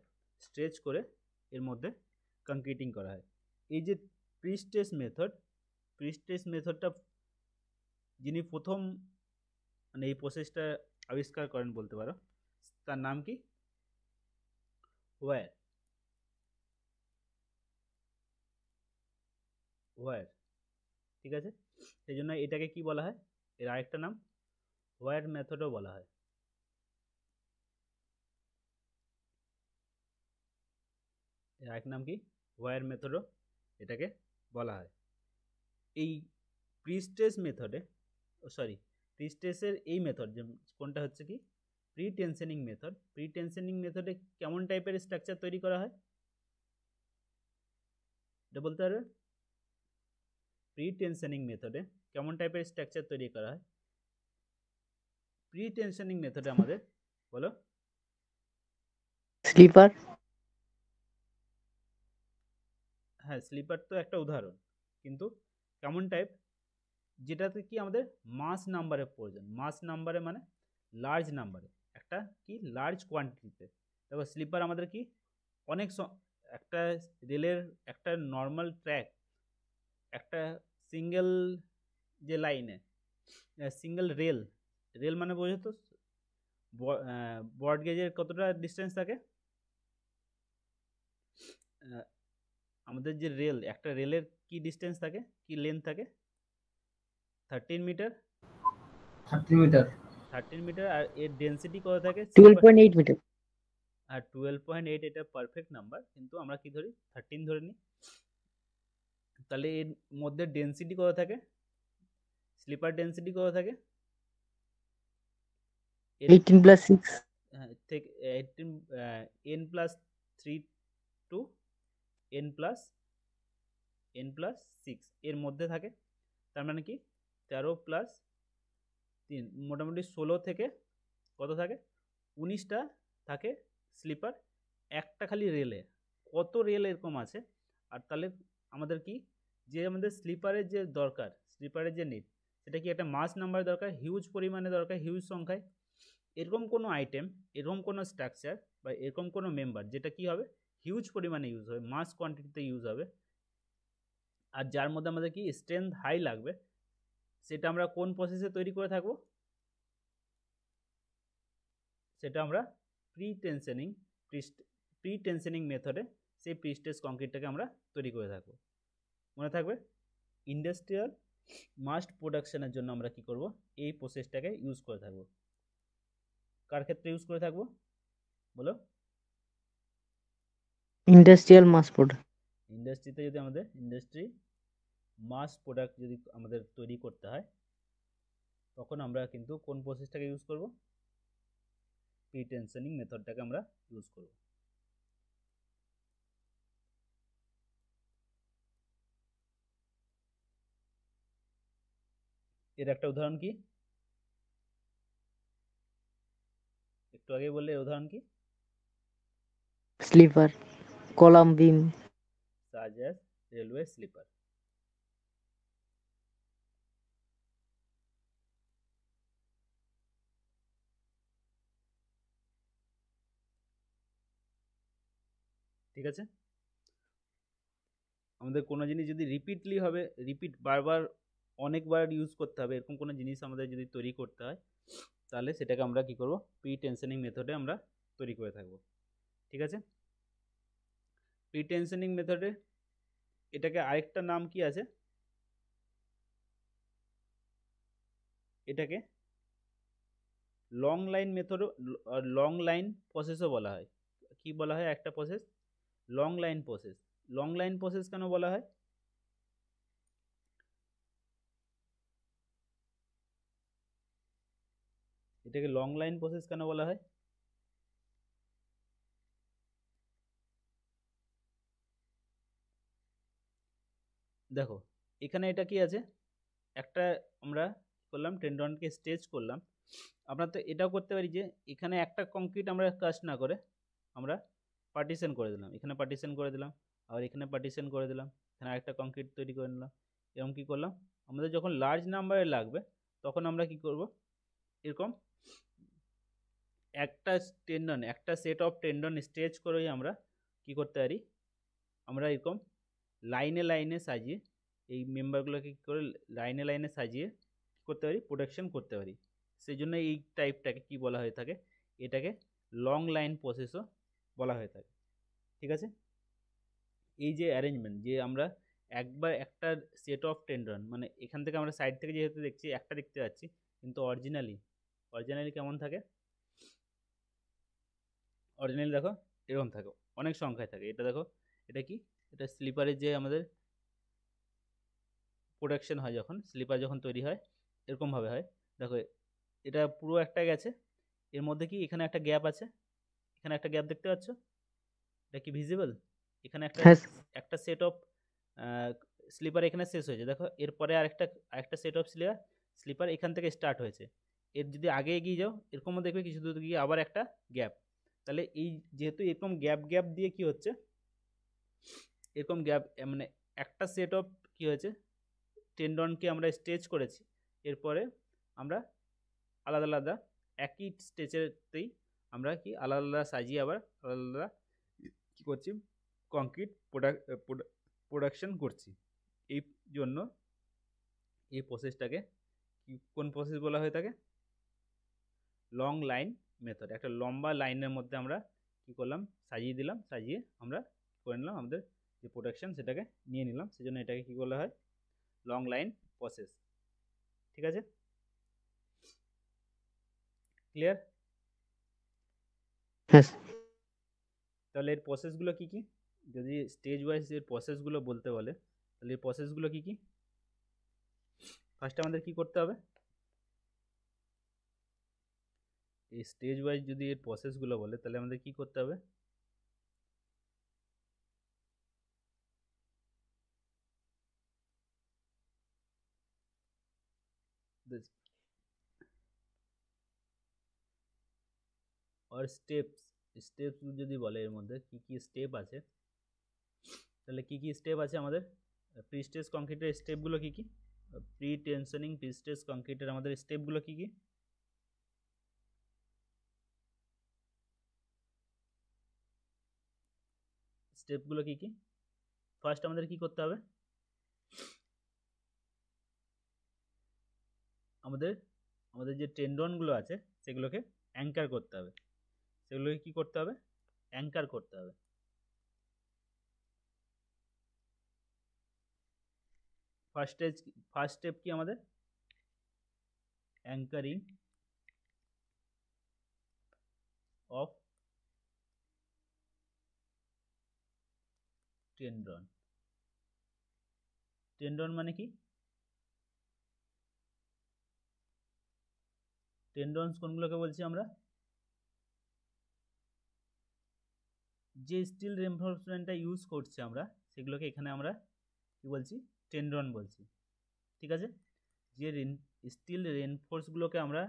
স্ট্রেচ করে এর মধ্যে কংক্রিটিং করা হয়। এই যে প্রি স্টেজ মেথডটা যিনি প্রথম মানে এই প্রসেসটা আবিষ্কার করেন বলতে পারো, তার নাম কি, ওয়্যার, ঠিক আছে। সেই জন্য এটাকে কি বলা হয়, এর আরেকটা নাম ওয়্যার মেথডও বলা হয়। এর আরেক নাম কি, ওয়্যার মেথডও এটাকে বলা হয়। এই প্রি স্টেজের এই মেথড যে কোনটা হচ্ছে কি প্রি টেনশনিং মেথডে কেমন টাইপের স্ট্রাকচার তৈরি করা হয় এটা বলতে পারবে। প্রি টেনশনিং মেথডে কেমন টাইপের স্ট্রাকচার তৈরি করা হয়, প্রি টেনশনিং মেথডে আমাদের বলো। স্লিপার। হ্যাঁ, স্লিপার তো একটা উদাহরণ, কিন্তু কেমন টাইপ, যেটাতে কি আমাদের মাস নাম্বারের প্রয়োজন, মাস নাম্বারে মানে লার্জ নাম্বারে, একটা কি লার্জ কোয়ান্টিটিতে। দেখো স্লিপার আমাদের কি অনেক একটা রেলের একটা নর্মাল ট্র্যাক, একটা সিঙ্গেল যে লাইনে সিঙ্গেল রেল মানে বোঝো তো ব্রড গেজের কতটা ডিস্টেন্স থাকে, আমাদের যে রেল একটা রেলের কি ডিস্টেন্স থাকে, কি লেন্থ থাকে, 13 মিটার। 13 মিটার আর এর ডেন্সিটি কত থাকে, 12.8 মিটার। আর 12.8 এটা পারফেক্ট নাম্বার, কিন্তু আমরা কি ধরি 13 ধরে নিই। তাহলে এর মধ্যে ডেন্সিটি কত থাকে, স্লিপার ডেন্সিটি কত থাকে, 18 প্লাস 6 থেকে 18 n+3 টু n+6 এর মধ্যে থাকে। তার মানে কি 13+3 মোটামুটি 16 থেকে কত থাকে, 19টা থাকে স্লিপার একটা খালি রেলে। কত রেল এরকম আছে, আর তাহলে আমাদের কি যে আমাদের স্লিপারের যে দরকার, স্লিপারের যে নিড, সেটা কি একটা মাস নাম্বার দরকার, হিউজ পরিমাণে দরকার, হিউজ সংখ্যায়। এরকম কোনো আইটেম, এরকম কোনো স্ট্রাকচার বা এরকম কোনো মেম্বার যেটা কি হবে হিউজ পরিমাণে ইউজ হবে, মাস কোয়ান্টিটিতে ইউজ হবে, আর যার মধ্যে আমাদের কি স্ট্রেংথ হাই লাগবে, সেটা আমরা কোন প্রসেসে তৈরি করে থাকবো, সেটা আমরা প্রি টেনশনিং মেথডে সেই প্রি স্টেজ কংক্রিটটাকে আমরা তৈরি করে থাকবো। মনে থাকবে, ইন্ডাস্ট্রিয়াল মাস্ট প্রোডাকশনের জন্য আমরা কি করব, এই প্রসেসটাকে ইউজ করে থাকবো। কার ক্ষেত্রে ইউজ করে থাকবো বলো, ইন্ডাস্ট্রিয়াল মাস প্রোডাক্ট। ইন্ডাস্ট্রিতে যদি আমাদের মাস প্রোডাক্ট যদি আমাদের তৈরি করতে হয়, তখন আমরা কিন্তু কোন প্রসেসটাকে ইউজ করব, প্রি টেনশনিং মেথডটাকে আমরা ইউজ করব। এর একটা উদাহরণ কি, একটু আগে বললে এর উদাহরণ কি, sleeper, column beam. such as railway sleeper। ঠিক আছে, আমাদের কোনো জিনিস যদি রিপিট বারবার অনেকবার ইউজ করতে হবে, এরকম কোনো জিনিস আমাদের যদি তৈরি করতে হয়, তাহলে সেটাকে আমরা কি করব, প্রি টেনশনিং মেথডে আমরা তৈরি করে থাকবো। ঠিক আছে, প্রি টেনশনিং মেথডে এটাকে আরেকটা নাম কি আছে, এটাকে লং লাইন মেথডও, লং লাইন প্রসেসও বলা হয়। কি বলা হয় একটা process? Long line process. Long line process কেন বলা হয়? এটাকে লং লাইন প্রসেস কেন বলা হয়? দেখো এখানে এটা কি আছে, একটা আমরা করলাম টেন্ডনকে স্ট্রেচ করলাম। আমরা তো এটাও করতে পারি যে এখানে একটা কংক্রিট আমরা কাস্ট না করে আমরা পার্টিশন করে দিলাম, এখানে পার্টিশন করে দিলাম, আবার এখানে পার্টিশন করে দিলাম, এখানে আরেকটা কংক্রিট তৈরি করে নিলাম। এরকম কি করলাম, আমাদের যখন লার্জ নাম্বারে লাগবে তখন আমরা কি করব, এরকম একটা টেন্ডন, একটা সেট অফ টেন্ডন স্ট্রেচ করেই আমরা কি করতে পারি, আমরা এরকম লাইনে লাইনে সাজিয়ে এই মেম্বারগুলোকে কী করে লাইনে লাইনে সাজিয়ে কী করতে পারি, প্রোটেকশন করতে পারি। সেই জন্য এই টাইপটাকে কি বলা হয়ে থাকে, এটাকে লং লাইন প্রসেসও বলা হয়ে থাকে। ঠিক আছে, এই যে অ্যারেঞ্জমেন্ট, যে আমরা একবার একটা সেট অফ টেন্ডন, মানে এখান থেকে আমরা সাইড থেকে যেহেতু দেখছি একটা দেখতে পাচ্ছি, কিন্তু অরিজিনালি কেমন থাকে, অরিজিনালি দেখো এরকম থাকে, অনেক সংখ্যায় থাকে। এটা দেখো, এটা কি, এটা স্লিপারের যে আমাদের প্রোডাকশন হয়, যখন স্লিপার যখন তৈরি হয় এরকমভাবে হয়। দেখো এটা পুরো একটা গেছে, এর মধ্যে কি এখানে একটা গ্যাপ আছে, এখানে একটা গ্যাপ দেখতে পাচ্ছ, এটা কি ভিজিবল? এখানে একটা হ্যাঁ একটা সেট অফ স্লিপার এখানে শেষ হয়েছে, দেখো এরপরে আরেকটা সেট অফ স্লিপার এখান থেকে স্টার্ট হয়েছে। এর যদি আগে এগিয়ে যাও এরকমও দেখবে কিছু দূর গিয়ে আবার একটা গ্যাপ। তাহলে এই যেহেতু এরকম গ্যাপ গ্যাপ দিয়ে কি হচ্ছে, এরকম গ্যাপ মানে একটা সেট অফ কি হয়েছে, টেন্ডনকে আমরা স্ট্রেচ করেছি, এরপরে আমরা আলাদা আলাদা একই স্টেজেতেই আমরা কি আলাদা আলাদা সাজিয়ে আবার আলাদা আলাদা কী করছি, কংক্রিট প্রোডাকশন করছি। এই জন্য এই প্রসেসটাকে কোন প্রসেস বলা হয়ে থাকে, লং লাইন মেথড। একটা লম্বা লাইনের মধ্যে আমরা কি করলাম, সাজিয়ে দিলাম, সাজিয়ে আমরা করে নিলাম আমাদের যে প্রোডাকশন সেটাকে নিয়ে নিলাম, সেজন্য এটাকে কি বলা হয়, লং লাইন প্রসেস। ঠিক আছে, ক্লিয়ার? হ্যাঁ তাহলে এর প্রসেসগুলো কি কি, যদি স্টেজ ওয়াইজ এর প্রসেসগুলো বলতে বলে তাহলে এই প্রসেসগুলো কি কি, ফার্স্টে আমাদের কি করতে হবে, এই স্টেজ ওয়াইজ যদি এর প্রসেসগুলো বলে তাহলে আমাদের কি করতে হবে, আর স্টেপস যদি বলে এর মধ্যে কি কি স্টেপ আছে, তাহলে কি কি স্টেপ আছে আমাদের, প্রি স্টেজ কংক্রিটের স্টেপগুলো কি কি, প্রি টেনশনিং প্রি স্টেজ কংক্রিটের আমাদের স্টেপগুলো কি কি, স্টেপগুলো কি কি, ফার্স্ট আমাদের কি করতে হবে, আমাদের আমাদের যে টেন্ডনগুলো আছে সেগুলোকে অ্যাঙ্কার করতে হবে, সেগুলোকে কি করতে হবে, অ্যাঙ্কার করতে হবে। ফার্স্ট স্টেপ কি আমাদের, অ্যাঙ্কারিং অফ টেন্ডন। টেন্ডন মানে কি, টেন্ডনস কোনগুলোকে বলছি আমরা, যে স্টিল রেনফোর্সমেন্টটা ইউজ করছি আমরা সেগুলোকে এখানে আমরা কি বলছি, টেন্ডন বলছি। ঠিক আছে, যে স্টিল রেনফোর্সগুলোকে আমরা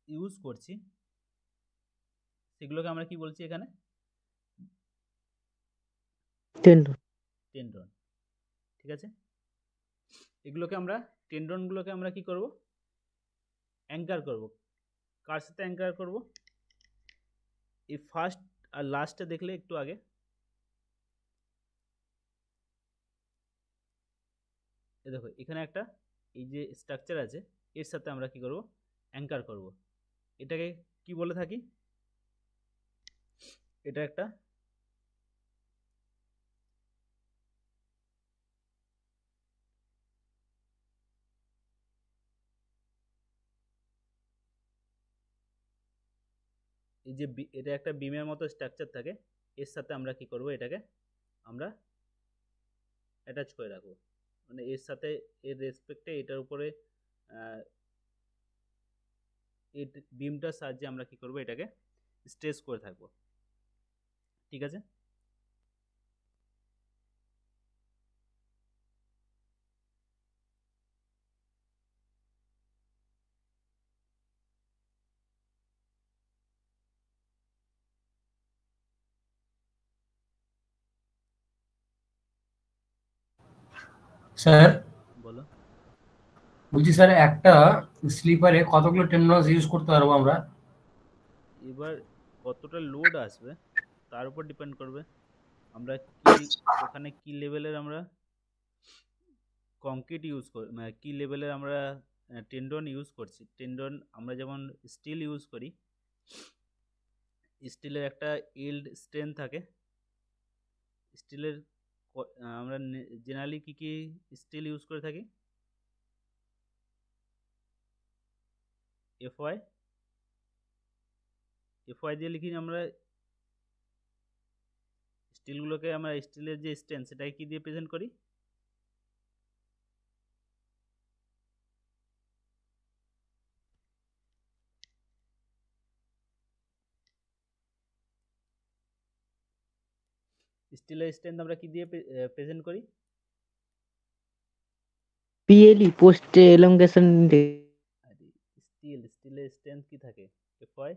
ইউজ করছি সেগুলোকে আমরা কি বলছি এখানে, টেন্ডন। ঠিক আছে, এগুলোকে আমরা টেন্ডনগুলোকে আমরা কি করব, অ্যাঙ্কার করব। কার সাথে অ্যাঙ্কার করব, এই ফার্স্ট আর লাস্টে দেখলে একটু আগে, এ দেখো এখানে একটা এই যে স্ট্রাকচার আছে এর সাথে আমরা কি করব, অ্যাঙ্কার করব। এটাকে কি বলে থাকি, এটা একটা এই যে এটা একটা বিমের মতো স্ট্রাকচার থাকে, এর সাথে আমরা কি করব, এটাকে আমরা অ্যাটাচ করে রাখবো, মানে এর সাথে এর রেসপেক্টে এটার উপরে এই বিমটার সাহায্যে আমরা কি করব, এটাকে স্ট্রেচ করে থাকবো। ঠিক আছে, স্যার বলো। বলছি স্যার একটা স্লিপারে কতগুলো টেন্ডনস ইউজ করতে পারবো আমরা? এবার কতটা লোড আসবে তার উপর ডিপেন্ড করবে, আমরা কি ওখানে কি লেভেলের আমরা কংক্রিট ইউজ করি, মানে কী লেভেলের আমরা টেন্ডন ইউজ করছি। টেন্ডন আমরা যেমন স্টিল ইউজ করি, স্টিলের একটা ইল্ড স্ট্রেন্থ থাকে। স্টিলের আমরা জেনারেলি কী কী স্টিল ইউজ করে থাকি, এফওয়াই এফওয়াই দিয়ে লিখি আমরা স্টিলগুলোকে, আমরা স্টিলের যে স্ট্রেন্থ সেটাকে কী দিয়ে প্রেজেন্ট করি, স্টিলের স্ট্রেন্থ আমরা কি দিয়ে প্রেজেন্ট করি, পিএলই, পোস্ট এলংগেশন ইন্ডেক্স। স্টিলের স্ট্রেন্থ কি থাকে, এফওয়াই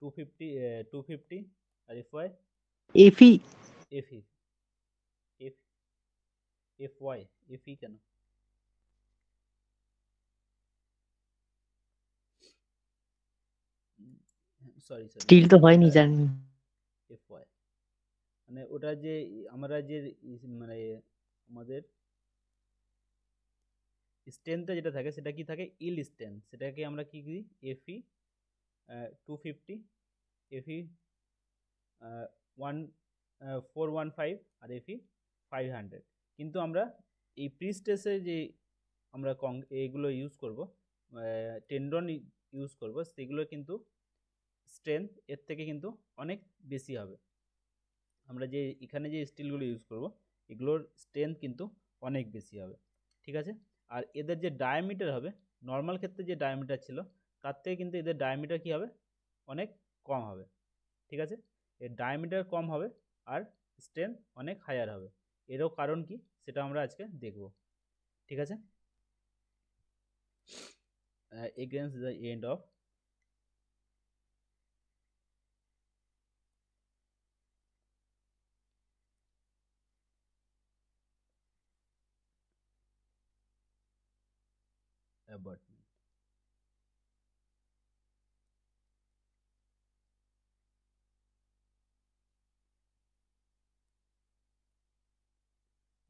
250 আর FY FE. FE F FY FE কেন, সরি স্টিল তো হয়নি জানি। এফওয়াই মানে ওটা যে আমরা যে মানে আমাদের স্ট্রেন্থটা যেটা থাকে সেটা কি থাকে, ইল স্ট্রেন্থ, সেটাকে আমরা কি করি, এফই 250, এফই 415 আর এফই 500। কিন্তু আমরা এই প্রিস্টেসে যে আমরা এইগুলো ইউজ করব, টেন্ডন ইউজ করব, সেগুলো কিন্তু স্ট্রেংথ এর থেকে কিন্তু অনেক বেশি হবে। আমরা যে এখানে যে স্টিলগুলো ইউজ করব এগুলোর স্ট্রেংথ কিন্তু অনেক বেশি হবে। ঠিক আছে, আর এদের যে ডায়ামিটার হবে, নর্মাল ক্ষেত্রে যে ডায়ামিটার ছিল তার থেকে কিন্তু এদের ডায়ামিটার কি হবে, অনেক কম হবে। ঠিক আছে, এর ডায়ামিটার কম হবে আর স্ট্রেংথ অনেক হায়ার হবে। এরও কারণ কি সেটা আমরা আজকে দেখব। ঠিক আছে, against the end of abutment.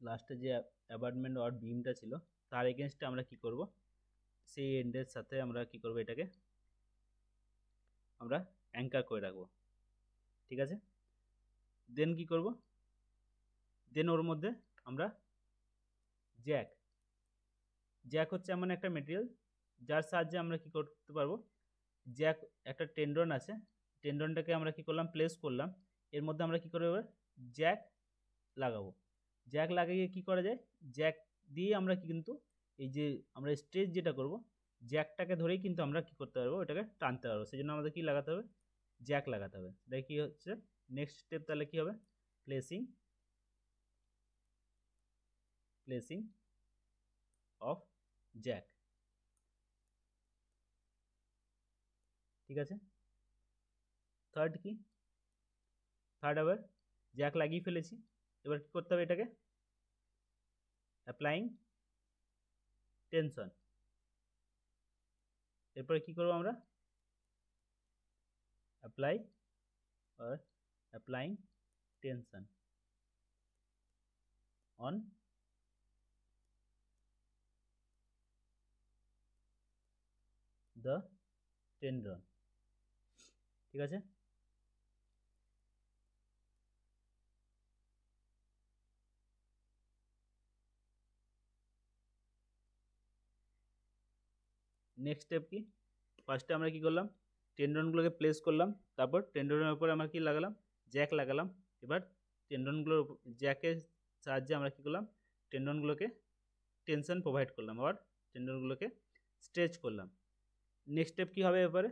লাস্টে যে অ্যাবাটমেন্ট আর বিমটা ছিল তার এগেনস্টে আমরা কি করব, সেই এন্ডের সাথে আমরা কি করব, এটাকে আমরা অ্যাঙ্কার করে রাখবো। ঠিক আছে, দেন কি করব, দেন ওর মধ্যে আমরা জ্যাক জ্যাক হচ্ছে এমন একটা মেটেরিয়াল যার সাহায্যে আমরা কি করতে পারবো, জ্যাক একটা টেন্ডন আছে, টেন্ডনটাকে আমরা কি করলাম, প্লেস করলাম, এর মধ্যে আমরা কি করবো, এবার জ্যাক লাগাবো। জ্যাক লাগিয়ে কি করা যায়, জ্যাক দিয়ে আমরা কি কিন্তু এই যে আমরা স্ট্রেচ যেটা করব, জ্যাকটাকে ধরেই কিন্তু আমরা কি করতে পারবো, এটাকে টানতে পারবো। সেই জন্য আমাদের কি লাগাতে হবে, জ্যাক লাগাতে হবে। তাই কি হচ্ছে নেক্সট স্টেপ, তাহলে কি হবে, প্লেসিং অফ জ্যাক। ঠিক আছে, থার্ড কি, থার্ড আবার জ্যাক লাগিয়ে ফেলেছি, এবার কি করতে হবে, এটাকে অ্যাপ্লাইং টেনশন। এরপরে কি করবো আমরা, apply or applying tension on the tendon। ঠিক আছে, নেক্সট স্টেপ কি, ফার্স্টে আমরা কি করলাম, টেন্ডনগুলোকে প্লেস করলাম, তারপর টেন্ডনের উপরে আমরা কি লাগালাম, জ্যাক লাগালাম। এবার টেন্ডনগুলোর জ্যাকের সাহায্যে আমরা কি করলাম, টেন্ডনগুলোকে টেনশন প্রোভাইড করলাম, আবার টেন্ডনগুলোকে স্ট্রেচ করলাম। নেক্সট স্টেপ কী হবে এরপরে,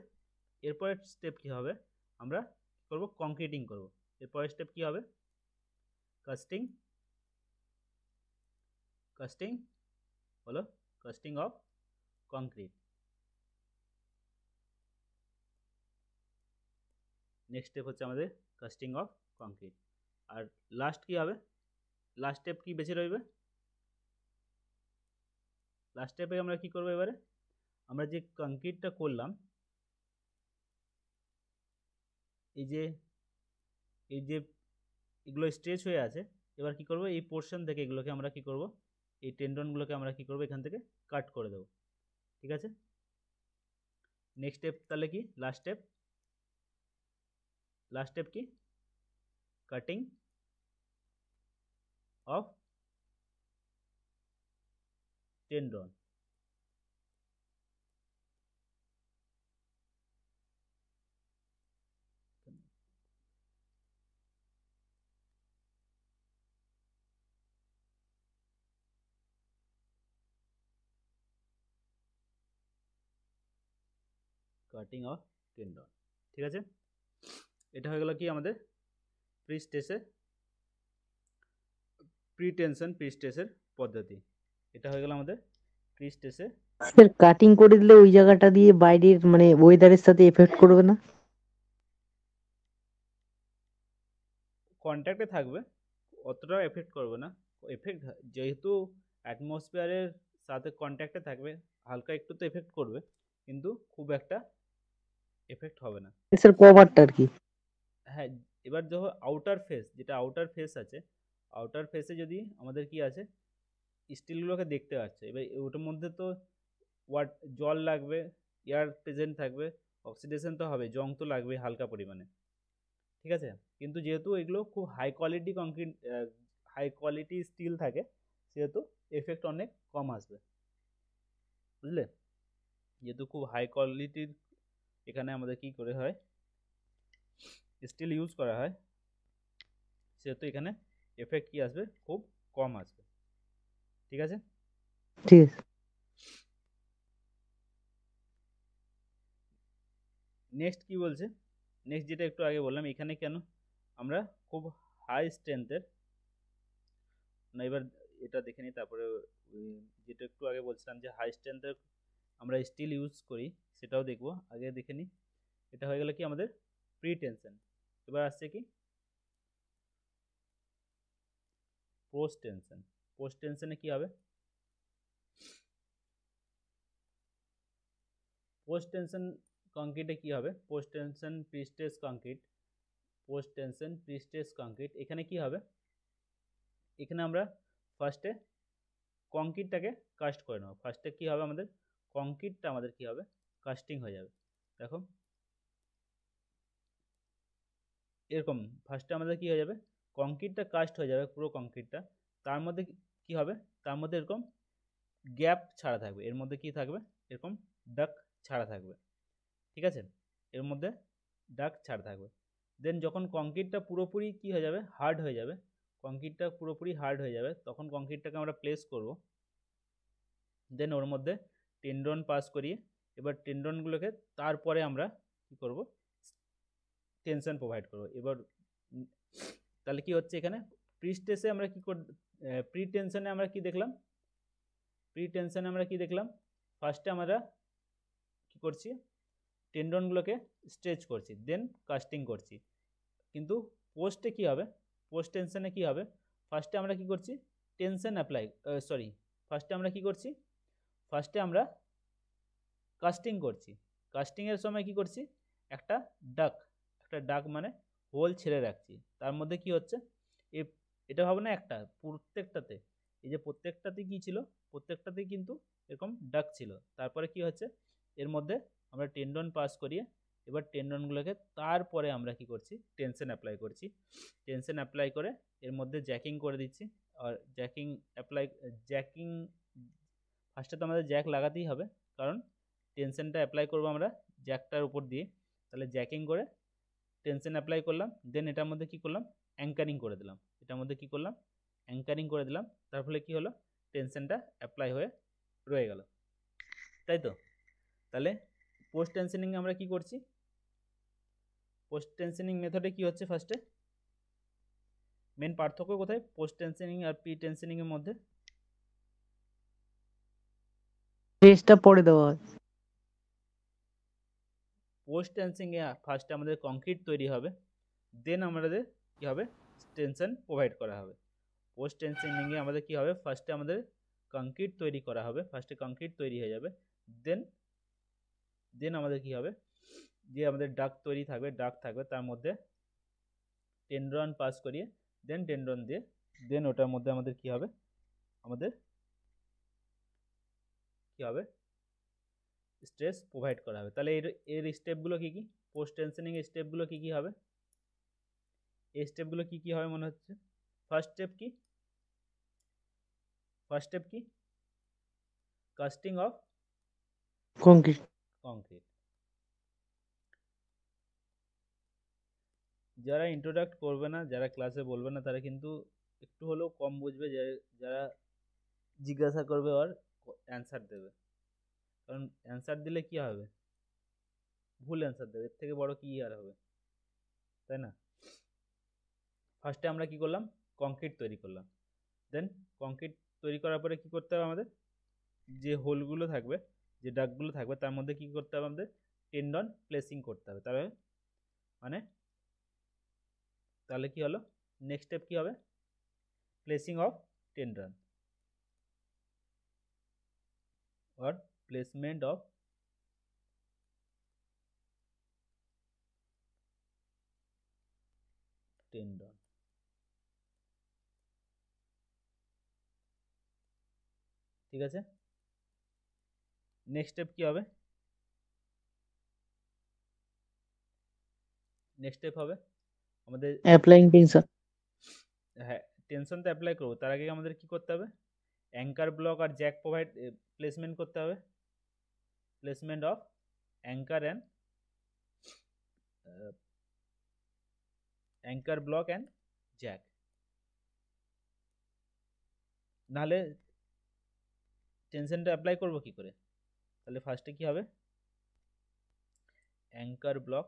এরপরের স্টেপ কী হবে, আমরা কী করবো, কংক্রিটিং করব। এরপরের স্টেপ কী হবে, কাস্টিং, কাস্টিং হলো casting of concrete. Next step হচ্ছে আমাদের কাস্টিং অফ কংক্রিট। আর লাস্ট কী হবে, লাস্ট স্টেপ কী বেঁচে রইবে, লাস্ট স্টেপে আমরা কী করবো, এবারে আমরা যে কংক্রিটটা করলাম, এই যে এগুলো স্ট্রেচ হয়ে আছে, এবার কি করব, এই পোর্শন থেকে এগুলোকে আমরা কি করব, এই টেন্ডনগুলোকে আমরা কি করব, এখান থেকে কাট করে দেবো। ঠিক আছে, নেক্সট স্টেপ তাহলে কি, লাস্ট স্টেপ কি, cutting of tendon. Cutting of tendon. ঠিক আছে, এটা হয়ে গেল কি আমাদের প্রি টেন্সের পদ্ধতি। এটা হয়ে গেল আমাদের প্রি স্টেজে। স্যার কাটিং করে দিলে ওই জায়গাটা দিয়ে বাইরের মানে ওয়েদারের সাথে এফেক্ট করবে না? কন্ট্যাক্টে থাকবে, অতটাও এফেক্ট করবে না। এফেক্ট যেহেতু অ্যাটমসফিয়ারের সাথে কন্ট্যাক্টে থাকবে, হালকা একটু তো এফেক্ট করবে, কিন্তু খুব একটা এফেক্ট হবে না। স্যার কভারটা আর কি। হ্যাঁ, এবার দেখো আউটার ফেস, যেটা আউটার ফেস আছে, আউটার ফেসে যদি আমাদের কি আছে, স্টিলগুলোকে দেখতে পাচ্ছে, এবার ওটার মধ্যে তো জল লাগবে, এয়ার প্রেজেন্ট থাকবে, অক্সিডেশন তো হবে, জং তো লাগবে হালকা পরিমাণে। ঠিক আছে, কিন্তু যেহেতু এগুলো খুব high quality concrete, high quality steel থাকে, সেহেতু এফেক্ট অনেক কম আসবে, বুঝলে। যেহেতু খুব হাই কোয়ালিটির এখানে আমাদের কি করে হয়, স্টিল ইউজ করা হয়, সেহেতু এখানে এফেক্ট কি আসবে, খুব কম আসবে। ঠিক আছে, ঠিক আছে। নেক্সট কি বলছে, নেক্সট যেটা একটু আগে বললাম, এখানে কেন আমরা খুব হাই স্ট্রেংথের না, এবার এটা দেখে নিই, তারপরে যেটা একটু আগে বলছিলাম যে হাই স্ট্রেংথের আমরা স্টিল ইউজ করি, সেটাও দেখব, আগে দেখে নিই। এটা হয়ে গেল কি আমাদের প্রি টেনশন। এবার আসছে কি পোস্ট টেনশন। পোস্ট টেনশনে কি হবে, পোস্ট টেনশন কংক্রিটে কি হবে, post tension pre stress concrete, post tension pre stress concrete, এখানে কি হবে, এখানে আমরা ফার্স্টে কংক্রিটটাকে কাস্ট করে নেব। ফার্স্টে কি হবে, আমাদের কংক্রিটটা আমাদের কি হবে, কাস্টিং হয়ে যাবে। দেখো এরকম ফার্স্টে আমাদের কি হয়ে যাবে, কংক্রিটটা কাস্ট হয়ে যাবে, পুরো কংক্রিটটা। তার মধ্যে কি হবে, তার মধ্যে এরকম গ্যাপ ছাড়া থাকবে, এর মধ্যে কি থাকবে, এরকম ডাক ছাড়া থাকবে। ঠিক আছে, এর মধ্যে ডাক ছাড়া থাকবে। দেন যখন কংক্রিটটা পুরোপুরি কি হয়ে যাবে, হার্ড হয়ে যাবে, কংক্রিটটা পুরোপুরি হার্ড হয়ে যাবে, তখন কংক্রিটটাকে আমরা প্লেস করব। দেন ওর মধ্যে টেন্ডন পাস করিয়ে, এবার টেন্ডনগুলোকে তারপরে আমরা কি করব, টেনশন প্রোভাইড করব। এবার তাহলে কি হচ্ছে, এখানে প্রি স্টেজে আমরা কি প্রি টেনশনে আমরা কি দেখলাম, প্রি টেনশনে আমরা কি দেখলাম, ফার্স্টে আমরা কি করছি, টেন্ডনগুলোকে স্ট্রেচ করছি, দেন কাস্টিং করছি। কিন্তু পোস্টে কি হবে, পোস্ট টেনশনে কি হবে, ফার্স্টে আমরা কি করছি, টেনশন অ্যাপ্লাই, ফার্স্টে আমরা কি করছি, ফার্স্টে আমরা কাস্টিং করছি। কাস্টিংয়ের সময় কি করছি, একটা ডাক মানে হোল ছেড়ে রাখছি, তার মধ্যে কি হচ্ছে, এটা হবে না একটা, প্রত্যেকটাতে, এই যে প্রত্যেকটাতে কি ছিল, প্রত্যেকটাতেই কিন্তু এরকম ডাক ছিল। তারপরে কি হচ্ছে, এর মধ্যে আমরা টেন্ডন পাস করিয়ে, এবার টেন্ডনগুলোকে তারপরে আমরা কি করছি, টেনশন অ্যাপ্লাই করছি। টেনশন অ্যাপ্লাই করে এর মধ্যে জ্যাকিং করে দিচ্ছি। আর জ্যাকিং ফার্স্টে তো আমাদের জ্যাক লাগাতেই হবে, কারণ টেনশনটা অ্যাপ্লাই করবো আমরা জ্যাকটার উপর দিয়ে। তাহলে জ্যাকিং করে টেনশন অ্যাপ্লাই করলাম, দেন এটার মধ্যে কি করলাম, অ্যাঙ্কারিং করে দিলাম। এটার মধ্যে কি করলাম, অ্যাঙ্কারিং করে দিলাম। তার ফলে কি হলো, টেনশনটা অ্যাপ্লাই হয়ে রয়ে গেল, তাই তো। তাহলে পোস্ট টেনশনিং আমরা কি করছি, পোস্ট টেনশনিং মেথডে কি হচ্ছে, ফার্স্টে মেন পার্থক্য কোথায় পোস্ট টেনশনিং আর প্রি টেনশনিং এর মধ্যে? স্ট্রেসটা পরে দেওয়া হয়। পোস্ট টেনশনিং এ ফার্স্টে আমাদের কংক্রিট তৈরি হবে, দেন আমাদের কি হবে, টেনশন প্রোভাইড করা হবে। পোস্ট টেনশনিং এ আমাদের কি হবে, ফার্স্টে আমাদের কংক্রিট তৈরি করা হবে, ফার্স্টে কংক্রিট তৈরি হয়ে যাবে, দেন দেন আমাদের কি হবে, যে আমাদের ডাক তৈরি থাকবে, ডাক থাকবে তার মধ্যে টেন্ডন পাস করিয়ে, দেন টেন্ডন দিয়ে, দেন ওটার মধ্যে আমাদের কি হবে, আমাদের কি হবে, স্ট্রেস প্রোভাইড করা হবে। তাহলে এর স্টেপগুলো কি কি, পোস্ট টেনশনিং এর স্টেপগুলো কি কি হবে, এই স্টেপগুলো কি কি হবে মনে হচ্ছে? ফার্স্ট স্টেপ কি, ফার্স্ট স্টেপ কি, কাস্টিং অফ কংক্রিট। কংক্রিট। যারা ইন্ট্রোডাক্ট করবে না, যারা ক্লাসে বলবে না, তারা কিন্তু একটু হলেও কম বুঝবে, যারা জিজ্ঞাসা করবে আর অ্যান্সার দেবে। কারণ অ্যান্সার দিলে কি হবে, ভুল অ্যান্সার দেবে, এর থেকে বড় কি আর হবে, তাই না। ফার্স্টে আমরা কি করলাম, কংক্রিট তৈরি করলাম, দেন কংক্রিট তৈরি করার পরে কি করতে হবে আমাদের, যে হোলগুলো থাকবে, যে দাগগুলো থাকবে তার মধ্যে কি করতে হবে, আমাদের টেন্ডন প্লেসিং করতে হবে। তাহলে মানে তাহলে কি হলো, নেক্সট স্টেপ কি হবে, placing of tendon or placement of tendon। ঠিক আছে, নেক্সট স্টেপ কি হবে, নেক্সট স্টেপ হবে আমাদের, অ্যাপ্লাইং টেনশন। হ্যাঁ টেনশন তো অ্যাপ্লাই করবো, তার আগে আমাদের কি করতে হবে, অ্যাঙ্কার ব্লক আর জ্যাক প্রোভাইড প্লেসমেন্ট করতে হবে, placement of anchor and anchor block and Jack, নাহলে টেনশনটা অ্যাপ্লাই করবো কি করে। তাহলে ফার্স্টে কি হবে, অ্যাঙ্কার ব্লক,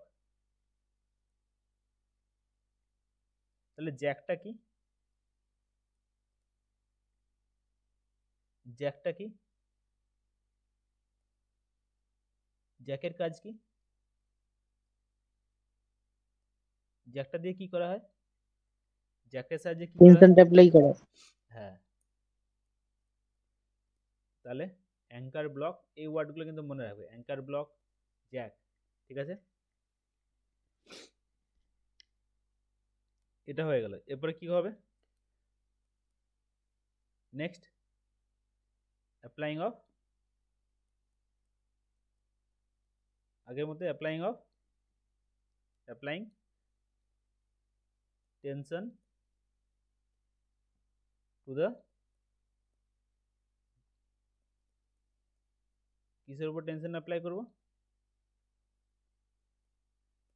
তাহলে জ্যাকটা কি, জ্যাকটা কি, জ্যাকের কাজ কি, জ্যাকটা দিয়ে কি করা হয়, জ্যাকের সাহায্যে কি করা হয়, টেনশনটা অ্যাপ্লাই করা। হ্যাঁ। তাহলে অ্যাঙ্কার ব্লক, এই ওয়ার্ডগুলো কিন্তু মনে রাখবে, অ্যাঙ্কার ব্লক, জ্যাক, ঠিক আছে। এটা হয়ে গেল, এরপরে কি হবে, নেক্সট অ্যাপ্লাইং অফ, আগের মধ্যে অ্যাপ্লাইং টেনশন টু দ্য, কিসের উপর টেনশন অ্যাপ্লাই করব,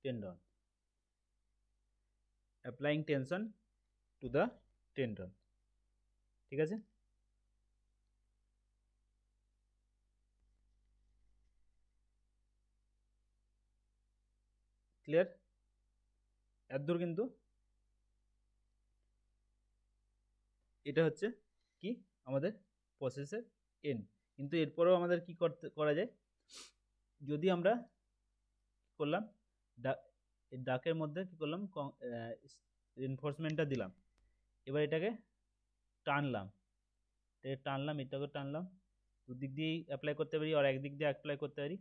tendon, applying tension to the tendon, ঠিক আছে। ক্লিয়ার, এতদূর কিন্তু এটা হচ্ছে কি আমাদের প্রসেসের এন্ড। কিন্তু এরপরেও আমাদের কি করা যায়, যদি আমরা করলাম ডাকের মধ্যে কি করলাম, রিনফোর্সমেন্টটা দিলাম, এবার এটাকে টানলাম, এটাকে টানলাম, দুদিক দিয়েই অ্যাপ্লাই করতে পারি আর একদিক দিয়ে অ্যাপ্লাই করতে পারি,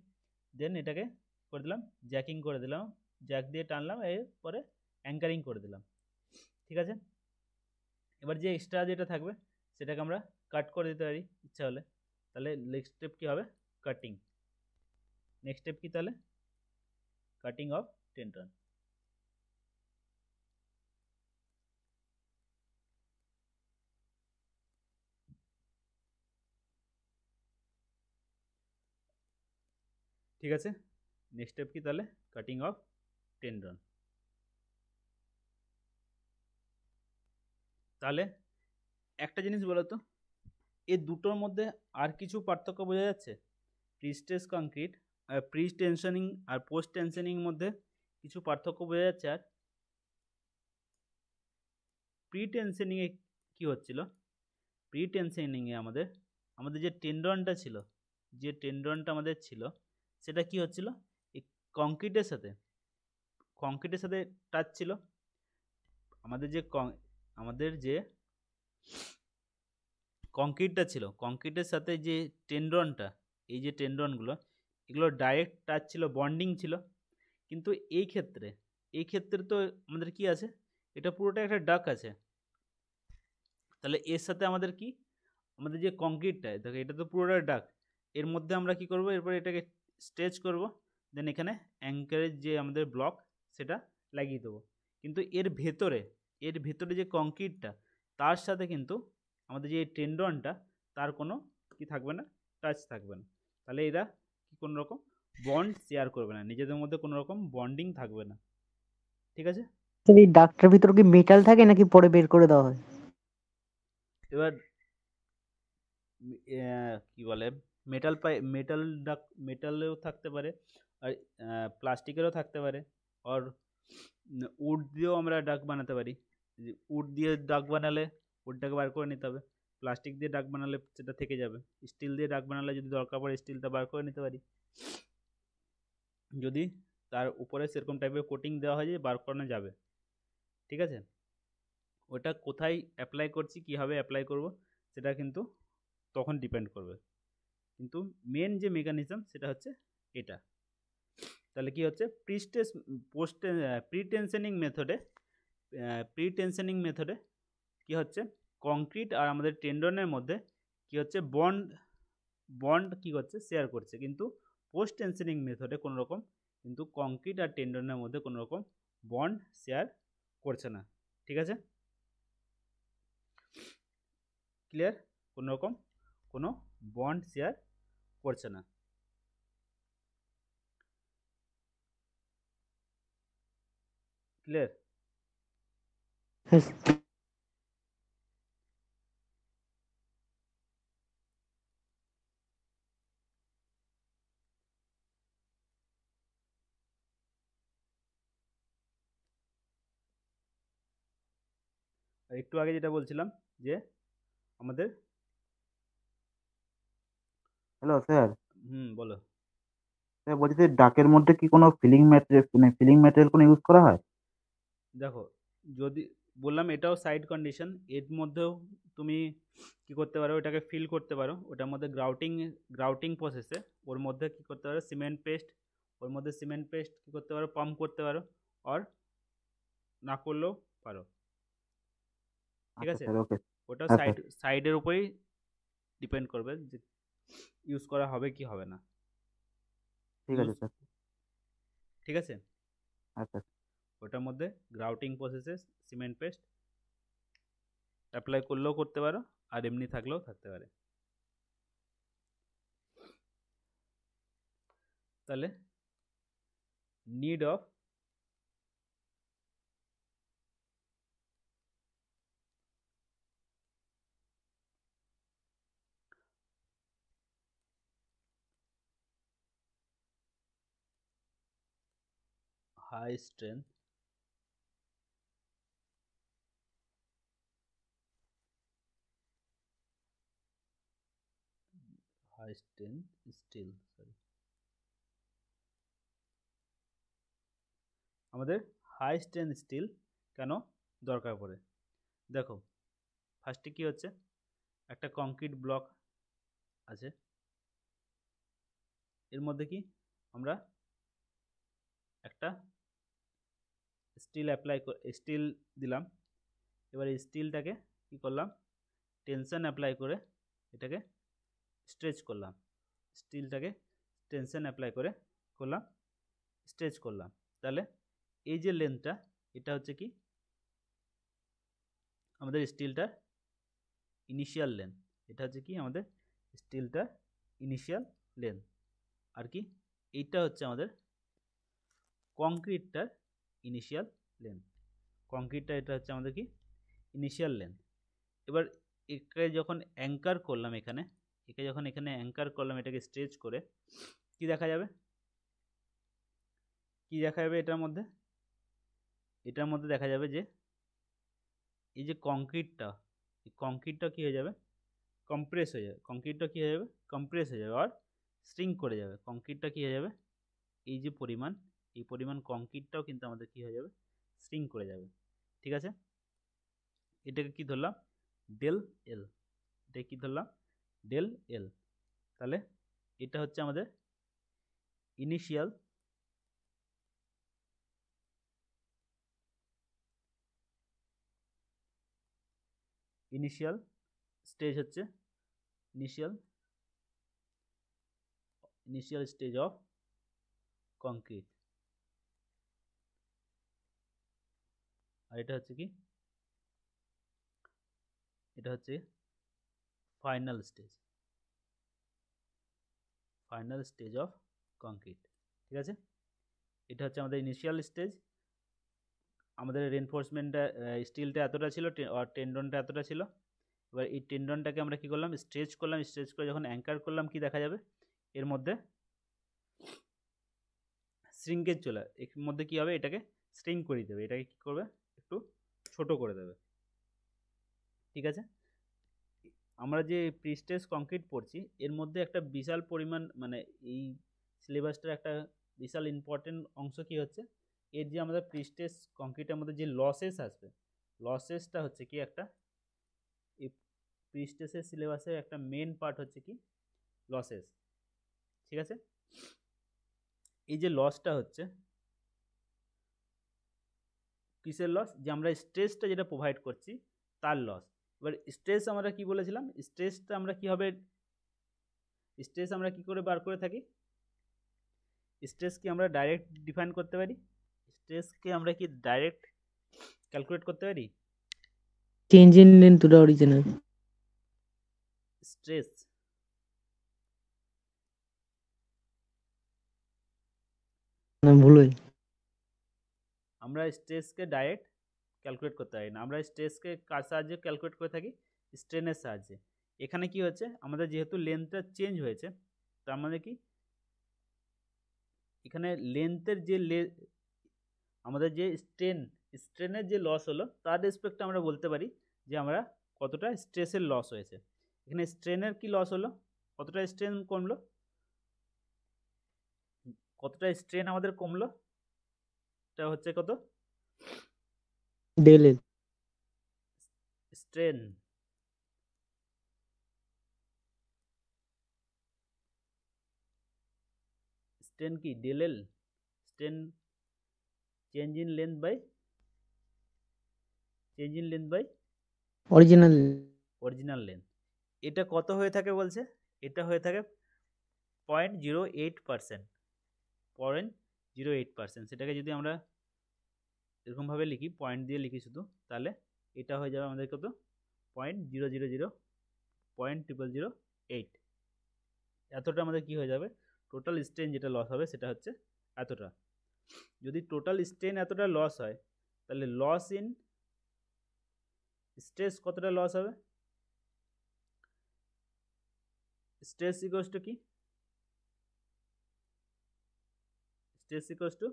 দেন এটাকে করে দিলাম জ্যাকিং করে দিলাম, জ্যাক দিয়ে টানলাম, এরপরে অ্যাঙ্কারিং করে দিলাম, ঠিক আছে। এবার যে এক্সট্রা যেটা থাকবে সেটাকে আমরা কাট করে দিতে পারি ইচ্ছা হলে। তাহলে নেক্সট স্টেপ কি হবে, কাটিং, নেক্সট স্টেপ কি, তাহলে কাটিং অফ টেন্ডন। ঠিক আছে, নেক্সট স্টেপ কি তাহলে? Cutting of tendon. তাহলে একটা জিনিস বলো তো, এই দুটোর মধ্যে আর কিছু পার্থক্য বোঝা যাচ্ছে? প্রিস্টেস কংক্রিট, প্রি টেনশনিং আর পোস্ট টেনশনিং মধ্যে কিছু পার্থক্য বোঝা যাচ্ছে? আর প্রি টেনশনিংয়ে কী হচ্ছিল? প্রি টেনশনিংয়ে আমাদের আমাদের যে টেন্ডনটা ছিল, যে টেন্ডনটা আমাদের ছিল, সেটা কি হচ্ছিল? এই কংক্রিটের সাথে টাচ ছিল। আমাদের যে কংক্রিটটা ছিল, কংক্রিটের সাথে যে টেন্ডনটা, এই যে টেন্ডনগুলো, এগুলো ডাইরেক্ট টাচ ছিল, বন্ডিং ছিল। কিন্তু এই ক্ষেত্রে তো আমাদের কি আছে? এটা পুরোটা একটা ডাক আছে। তাহলে এর সাথে আমাদের কি, আমাদের যে কংক্রিটটা, দেখো এটা তো পুরোটা ডাক, এর মধ্যে আমরা কি করব, এরপর এটাকে স্ট্রেচ করব, দেন এখানে অ্যাঙ্কারের যে আমাদের ব্লক সেটা লাগিয়ে দেবো। কিন্তু এর ভেতরে যে কংক্রিটটা, তার সাথে কিন্তু আমাদের যে টেন্ডনটা, তার কোনো কি থাকবে না, টাচ থাকবে না। তাহলে এরা কি কোনো রকম বন্ড শেয়ার করবে না, নিজেদের মধ্যে কোনো রকম বন্ডিং থাকবে না। ঠিক আছে? এই ডাকটার ভিতরে কি মেটাল থাকে নাকি পরে বের করে দেওয়া হয়? এবার কি বলে, মেটালেও থাকতে পারে, আর প্লাস্টিকেরও থাকতে পারে, আর উড দিয়েও আমরা ডাক বানাতে পারি। উড দিয়ে ডাক বানালে উডটাকে বার করে নিতে হবে, প্লাস্টিক দিয়ে ডাক বানালে সেটা থেকে যাবে, স্টিল দিয়ে ডাক বানালে যদি দরকার পড়ে স্টিলটা বার করে নিতে পারি, যদি তার উপরে সেরকম টাইপের কোটিং দেওয়া হয় যে বার করানো যাবে। ঠিক আছে? ওটা কোথায় অ্যাপ্লাই করছি, কীভাবে অ্যাপ্লাই করব, সেটা কিন্তু তখন ডিপেন্ড করবে। কিন্তু মেন যে মেকানিজম সেটা হচ্ছে এটা। তাহলে কি হচ্ছে, প্রি টেনশনিং মেথডে কি হচ্ছে, কংক্রিট আর আমাদের টেন্ডনের মধ্যে কি হচ্ছে, বন্ড কি হচ্ছে, শেয়ার করছে। কিন্তু পোস্ট টেনশনিং মেথডে কোনো রকম কিন্তু কংক্রিট আর টেন্ডনের মধ্যে কোনো রকম বন্ড শেয়ার করছে না। ঠিক আছে? ক্লিয়ার? কোনো রকম কোনো বন্ড শেয়ার করছে না। ক্লিয়ার? আর একটু আগে যেটা বলছিলাম যে আমাদের, হ্যালো স্যার, বলো। স্যার বলছি যে ডাকের মধ্যে কি কোনো ফিলিং ম্যাটেরিয়াল কোনো ইউজ করা হয়? দেখো, যদি বললাম এটাও সাইড কন্ডিশন, এর মধ্যেও তুমি কি করতে পারো, ওটাকে ফিল করতে পারো, ওটার মধ্যে গ্রাউটিং প্রসেসে ওর মধ্যে কি করতে পারো, সিমেন্ট পেস্ট কি করতে পারো, পাম্প করতে পারো, আর না করলেও পারো। ঠিক আচ্ছা আছে? স্যার, ওকে। ওটাও হ্যাঁ স্যার, সাইডের উপরেই ডিপেন্ড করবে যে ইউজ করা হবে কি হবে না। ঠিক ইউজ আছে স্যার। ঠিক আছে? আচ্ছা ওটার মধ্যে গ্রাউটিং প্রসেসে সিমেন্ট পেস্ট অ্যাপ্লাই করলেও করতে পারো, আর এমনি থাকলেও থাকতে পারে। তাহলে need of high strength steel, sorry, আমাদের হাই স্ট্রেংথ স্টিল কেন দরকার পড়ে? দেখো, ফার্স্টে কি হচ্ছে, একটা কংক্রিট ব্লক আছে, এর মধ্যে কি আমরা একটা স্টিল দিলাম। এবার এই স্টিলটাকে কি করলাম, টেনশন অ্যাপ্লাই করে এটাকে স্ট্রেচ করলাম, স্টিলটাকে টেনশন অ্যাপ্লাই করে করলাম, স্ট্রেচ করলাম। তাহলে এই যে লেন্থটা, এটা হচ্ছে কি আমাদের স্টিলটার ইনিশিয়াল লেন্থ, এটা হচ্ছে কি আমাদের স্টিলটার ইনিশিয়াল লেন্থ। আর কি এইটা হচ্ছে আমাদের কংক্রিটটার ইনিশিয়াল লেন্থ। কংক্রিটটা এটা হচ্ছে আমাদের কি ইনিশিয়াল লেন্থ। এবার একে যখন অ্যাঙ্কার করলাম এখানে অ্যাঙ্কার করলাম এটাকে স্ট্রেচ করে, কি দেখা যাবে এটার মধ্যে দেখা যাবে যে এই যে কংক্রিটটা কি হয়ে যাবে, কম্প্রেস হয়ে যাবে। কম্প্রেস হয়ে যাবে আর স্ট্রিং করে যাবে। কংক্রিটটা কি হয়ে যাবে, এই যে পরিমাণ কংক্রিটটাও কিন্তু আমাদের কি হয়ে যাবে, স্ট্রিং করে যাবে। ঠিক আছে, এটাকে কি ধরলাম, ডেল এল। এটাকে কি ধরলাম, ডেল এল। তাহলে এটা হচ্ছে আমাদের ইনিশিয়াল স্টেজ হচ্ছে ইনিশিয়াল স্টেজ অফ কংক্রিট। আর এটা হচ্ছে কি, এটা হচ্ছে ফাইনাল স্টেজ অফ কংক্রিট। ঠিক আছে, এটা হচ্ছে আমাদের ইনিশিয়াল স্টেজ। আমাদের রেনফোর্সমেন্টটা স্টিলটা এতটা ছিল আর টেন্ডনটা এতটা ছিল। এবার এই টেন্ডনটাকে আমরা কি করলাম, স্ট্রেচ করে যখন অ্যাঙ্কার করলাম, কি দেখা যাবে, এর মধ্যে শ্রিঙ্কেজ চলে, এর মধ্যে কি হবে, এটাকে স্ট্রিং করে দেবে, এটাকে কি করবে, একটু ছোট করে দেবে। ঠিক আছে, আমরা যে প্রিস্টেজ কংক্রিট পড়ছি এর মধ্যে একটা বিশাল পরিমাণ, মানে এই সিলেবাসটার একটা বিশাল ইম্পর্টেন্ট অংশ কি হচ্ছে, এর যে আমাদের প্রিস্টেজ কংক্রিটের মধ্যে যে লসেস আসবে, লসেসটা হচ্ছে কি একটা, এই প্রিস্টেজের সিলেবাসের একটা মেন পার্ট হচ্ছে কি লসেস। ঠিক আছে, এই যে লসটা হচ্ছে কিসের লস, যে আমরা স্ট্রেসটা যেটা প্রোভাইড করছি তার লস। এবার স্ট্রেস আমরা কি বলেছিলাম, স্ট্রেসটা আমরা কি হবে, স্ট্রেস আমরা কি করে বার করে থাকি, স্ট্রেস কি আমরা ডাইরেক্ট ডিফাইন করতে পারি, স্ট্রেসকে আমরা কি ডাইরেক্ট ক্যালকুলেট করতে পারি। Change in length to the original. Stress না, ভুল হয়। আমরা স্ট্রেসকে ডাইরেক্ট ক্যালকুলেট করতে পারি না, আমরা স্ট্রেসকে কার সাহায্যে ক্যালকুলেট করে থাকি, স্ট্রেনের সাহায্যে। এখানে কি হচ্ছে, আমাদের যেহেতু লেন্থটা চেঞ্জ হয়েছে, তার মানে কি এখানে লেন্থের যে আমাদের যে স্ট্রেনের যে লস হলো তার রেসপেক্টে আমরা বলতে পারি যে আমরা কতটা স্ট্রেসের লস হয়েছে। এখানে স্ট্রেনের কি লস হলো, কতটা স্ট্রেন কমলো, কতটা স্ট্রেন আমাদের কমলো, এটা হচ্ছে কত, ডেল এল। স্ট্রেন কি del L, strain change in length by original length. এটা কত হয়ে থাকে বলছে, এটা হয়ে থাকে 0.08%। সেটাকে যদি আমরা এরকমভাবে লিখি, পয়েন্ট দিয়ে লিখি শুধু, তাহলে এটা হয়ে যাবে আমাদের কত, 0.000.0008। এতটা আমাদের কি হয়ে যাবে, টোটাল স্ট্রেন যেটা লস হবে সেটা হচ্ছে এতটা। যদি টোটাল স্ট্রেন এতটা লস হয়, তাহলে লস ইন স্ট্রেস কতটা লস হবে, স্ট্রেস ইকুয়ালস টু কি, stress equals to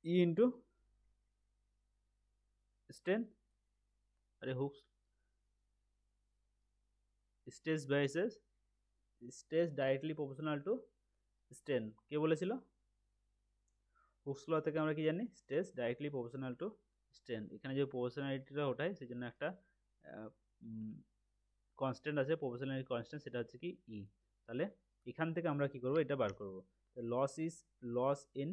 E into strain, আরে Hooke's, stress versus stress directly proportional to strain. কে বলেছিল, হুকস ল থেকে আমরা কি জানি, stress directly proportional to strain. এখানে যে প্রপোর্শনালিটিটা ওঠায় সেই জন্য একটা কনস্ট্যান্ট আছে, প্রপোর্শনালিটি কনস্ট্যান্ট, সেটা হচ্ছে কি ই। তাহলে এখান থেকে আমরা কি করব, এটা বার করব। Loss in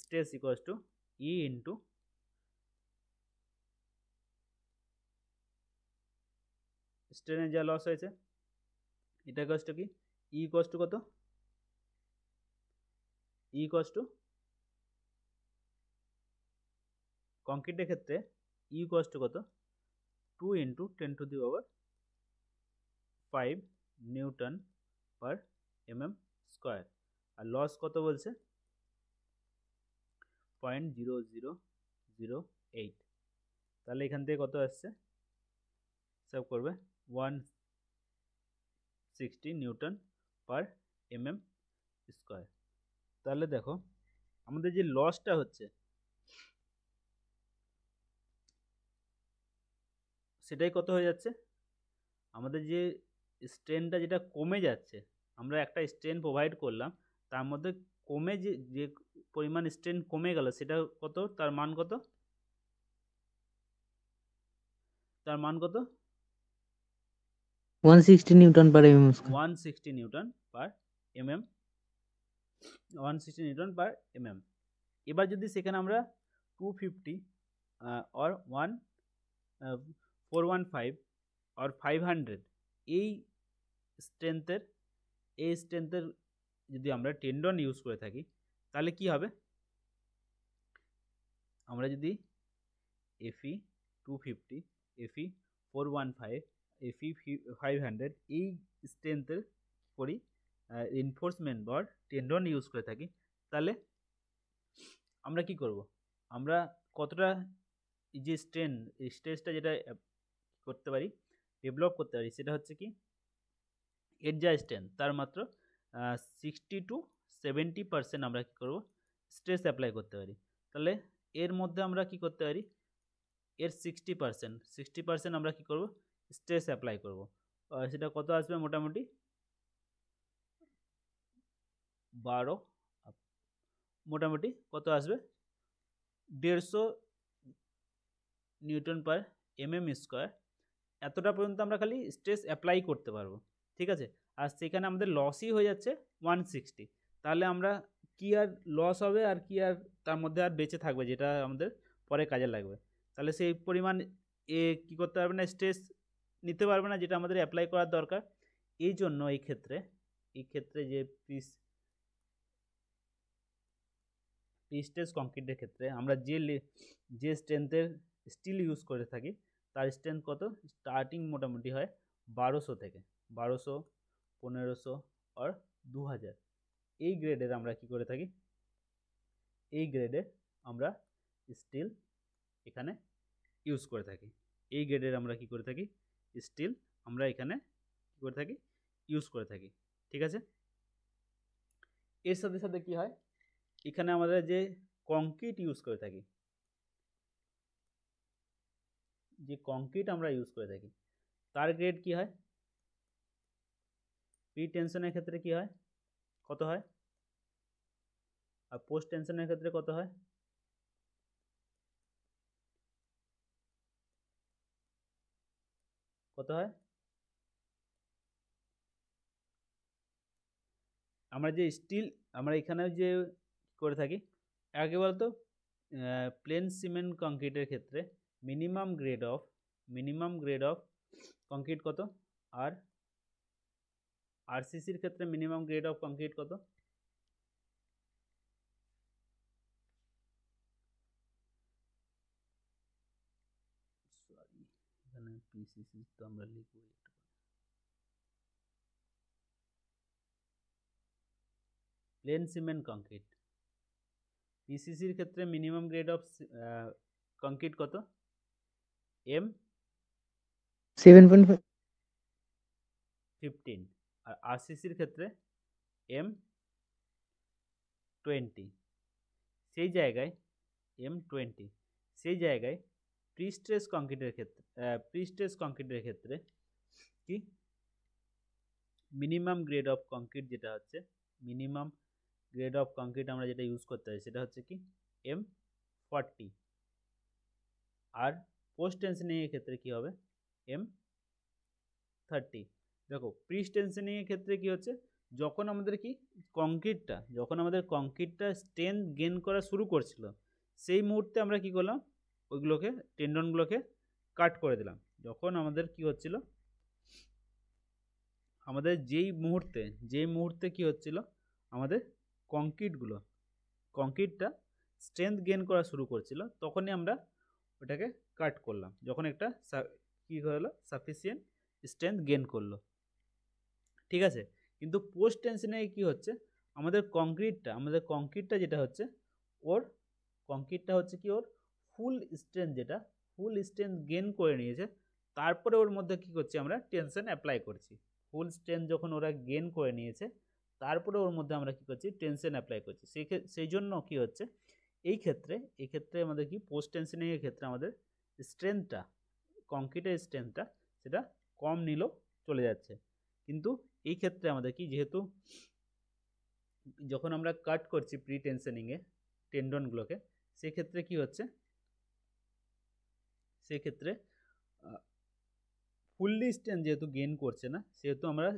stress equals to E into স্ট্রেনের যা লস হয়েছে, এটা ইকুয়ালস টু কি, ই ইকুয়ালস টু কত, ই ইকুয়ালস টু কংক্রিটের ক্ষেত্রে ই ইকুয়ালস টু কত, 2 × 10⁵ নিউটন পার mm স্কোয়ার। আর লস কত বলছে 0.0008। তাহলে এখান থেকে কত আসছে, হিসাব করবে 160 নিউটন পার mm স্কোয়ার। তাহলে দেখো আমাদের যে লসটা হচ্ছে সেটাই কত হয়ে যাচ্ছে, আমাদের যে স্ট্রেনটা যেটা কমে যাচ্ছে, আমরা একটা স্ট্রেন প্রোভাইড করলাম, তার মধ্যে কমে যে যে পরিমাণ স্ট্রেন কমে গেল সেটা কত, তার মান কত, তার মান কত 160 নিউটন পার এমএম স্কয়ার। 160 নিউটন পার এমএম, 160 নিউটন পার এমএম। এবার যদি সেখানে আমরা 250 অর 415 অর 500 এই স্ট্রেংথের যদি আমরা টেন্ডন ইউজ করে থাকি, তাহলে কি হবে, আমরা যদি এফই 250, এফই 415, এফই 500 এই স্ট্রেংথের করি রিনফোর্সমেন্ট বা টেন্ডন ইউজ করে থাকি, তাহলে আমরা কি করব, আমরা কতটা এই যে স্ট্রেসটা যেটা করতে পারি, ডেভেলপ করতে পারি, সেটা হচ্ছে কি এর যা স্ট্রেন্থ তার মাত্র 60 to 70% আমরা কি করব স্ট্রেস অ্যাপ্লাই করতে পারি। তাহলে এর মধ্যে আমরা কি করতে পারি, এর 60% আমরা কি করব স্ট্রেস অ্যাপ্লাই করব। সেটা কত আসবে, মোটামুটি 12, মোটামুটি কত আসবে 150 নিউটন পার এমএম স্কোয়ার। এতটা পর্যন্ত আমরা খালি স্ট্রেস অ্যাপ্লাই করতে পারবো, ঠিক আছে। আর সেখানে আমাদের লসই হয়ে যাচ্ছে 160। তাহলে আমরা কি আর লস হবে আর কি আর তার মধ্যে আর বেঁচে থাকবে যেটা আমাদের পরে কাজে লাগবে, তাহলে সেই পরিমাণ কি করতে পারবে না, স্ট্রেস নিতে পারবে না যেটা আমাদের অ্যাপ্লাই করার দরকার। এই জন্য এই ক্ষেত্রে যে প্রিস্টেজ কংক্রিটের ক্ষেত্রে আমরা যে স্ট্রেংথের স্টিল ইউজ করে থাকি তার স্ট্রেংথ কত, স্টার্টিং মোটামুটি হয় 1200 থেকে, 1200, 1500 আর 2000। এই গ্রেডের আমরা কি করে থাকি, এই গ্রেডের আমরা স্টিল এখানে ইউজ করে থাকি, এই গ্রেডের আমরা কি করে থাকি স্টিল আমরা এখানে কি করে থাকি ইউজ করে থাকি, ঠিক আছে। এর সাথে সাথে কি হয়, এখানে আমাদের যে কংক্রিট ইউজ করে থাকি, যে কংক্রিট আমরা ইউজ করে থাকি তার গ্রেড কি হয়, প্রি টেনশনের ক্ষেত্রে কি হয়, কত হয়, আর পোস্ট টেনশনের ক্ষেত্রে কত হয়, কত হয়। আমরা যে স্টিল আমরা এখানে যে করে থাকি, আগে বলতো প্লেন সিমেন্ট কংক্রিটের ক্ষেত্রে মিনিমাম গ্রেড অফ কংক্রিট কত, আর আরসিসির ক্ষেত্রে মিনিমাম গ্রেড অফ কংক্রিট কত, সরি এখানে পিসিসি তো আমরা লিখব একটু, প্লেন সিমেন্ট কংক্রিট পিসিসির ক্ষেত্রে মিনিমাম গ্রেড অফ কংক্রিট কত, এম 7.5। 15, আর আরসিসির ক্ষেত্রে এম 20। সেই জায়গায় এম 20, সেই জায়গায় প্রিস্ট্রেস কংক্রিটের ক্ষেত্রে কি মিনিমাম গ্রেড অফ কংক্রিট যেটা হচ্ছে, মিনিমাম গ্রেড অফ কংক্রিট আমরা যেটা ইউজ করতে হয় সেটা হচ্ছে কি এম 40, আর পোস্ট টেনশনিংয়ের ক্ষেত্রে কি হবে এম 30। দেখো প্রিস্ট টেনশনিংয়ের ক্ষেত্রে কি হচ্ছে, যখন আমাদের কংক্রিটটা স্ট্রেংথ গেইন করা শুরু করছিল, সেই মুহূর্তে আমরা কি করলাম, ওইগুলোকে টেন্ডনগুলোকে কাট করে দিলাম। যখন আমাদের কি হচ্ছিল, আমাদের যেই মুহূর্তে কি হচ্ছিল, আমাদের কংক্রিটটা স্ট্রেংথ গেইন করা শুরু করছিল, তখনই আমরা ওটাকে কাট করলাম, যখন একটা কি হলো সাফিসিয়েন্ট স্ট্রেংথ গেইন করলো, ঠিক আছে। কিন্তু পোস্ট টেনশনে কি হচ্ছে, আমাদের কংক্রিটটা যেটা হচ্ছে ওর কংক্রিটটা হচ্ছে কি ওর ফুল স্ট্রেংথ গেইন করে নিয়েছে, তারপরে ওর মধ্যে কি করছি আমরা টেনশন অ্যাপ্লাই করছি। ফুল স্ট্রেংথ যখন ওরা গেইন করে নিয়েছে তারপরে ওর মধ্যে আমরা কি করছি টেনশন অ্যাপ্লাই করছি। সেই জন্য কি হচ্ছে এই ক্ষেত্রে আমাদের কি পোস্ট টেনশনিং এর ক্ষেত্রে আমাদের স্ট্রেংথটা, কংক্রিটের স্ট্রেংথটা সেটা কম নিলেও চলে যাচ্ছে। কিন্তু এই ক্ষেত্রে আমাদের কি, যেহেতু যখন আমরা কাট করছি প্রি টেনশনিংয়ে টেন্ডনগুলোকে, সেক্ষেত্রে কি হচ্ছে, সেক্ষেত্রে ফুললি স্ট্রেংথ যেহেতু গেইন করছে না, সেহেতু আমরা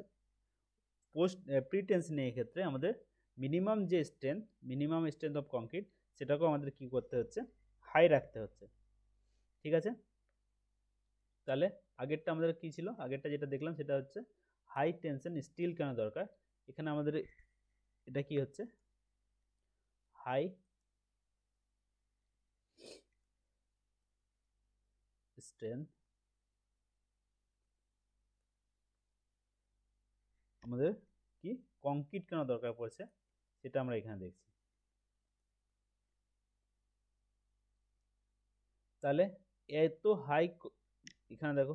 প্রি টেনশনিংয়ের ক্ষেত্রে আমাদের মিনিমাম স্ট্রেংথ অফ কংক্রিট সেটাকেও আমাদের কি করতে হচ্ছে, হাই রাখতে হচ্ছে। ঠিক আছে, তাহলে আগেরটা আমাদের কি ছিল, আগেরটা যেটা দেখলাম সেটা হচ্ছে হাই টেনশন স্টিল কেন দরকার। এখানে আমাদের এটা কি হচ্ছে, হাই স্ট্রেংথ আমাদের কি কংক্রিট কেন দরকার পড়ছে সেটা আমরা এখানে দেখছি। তাহলে এত হাই, এখানে দেখো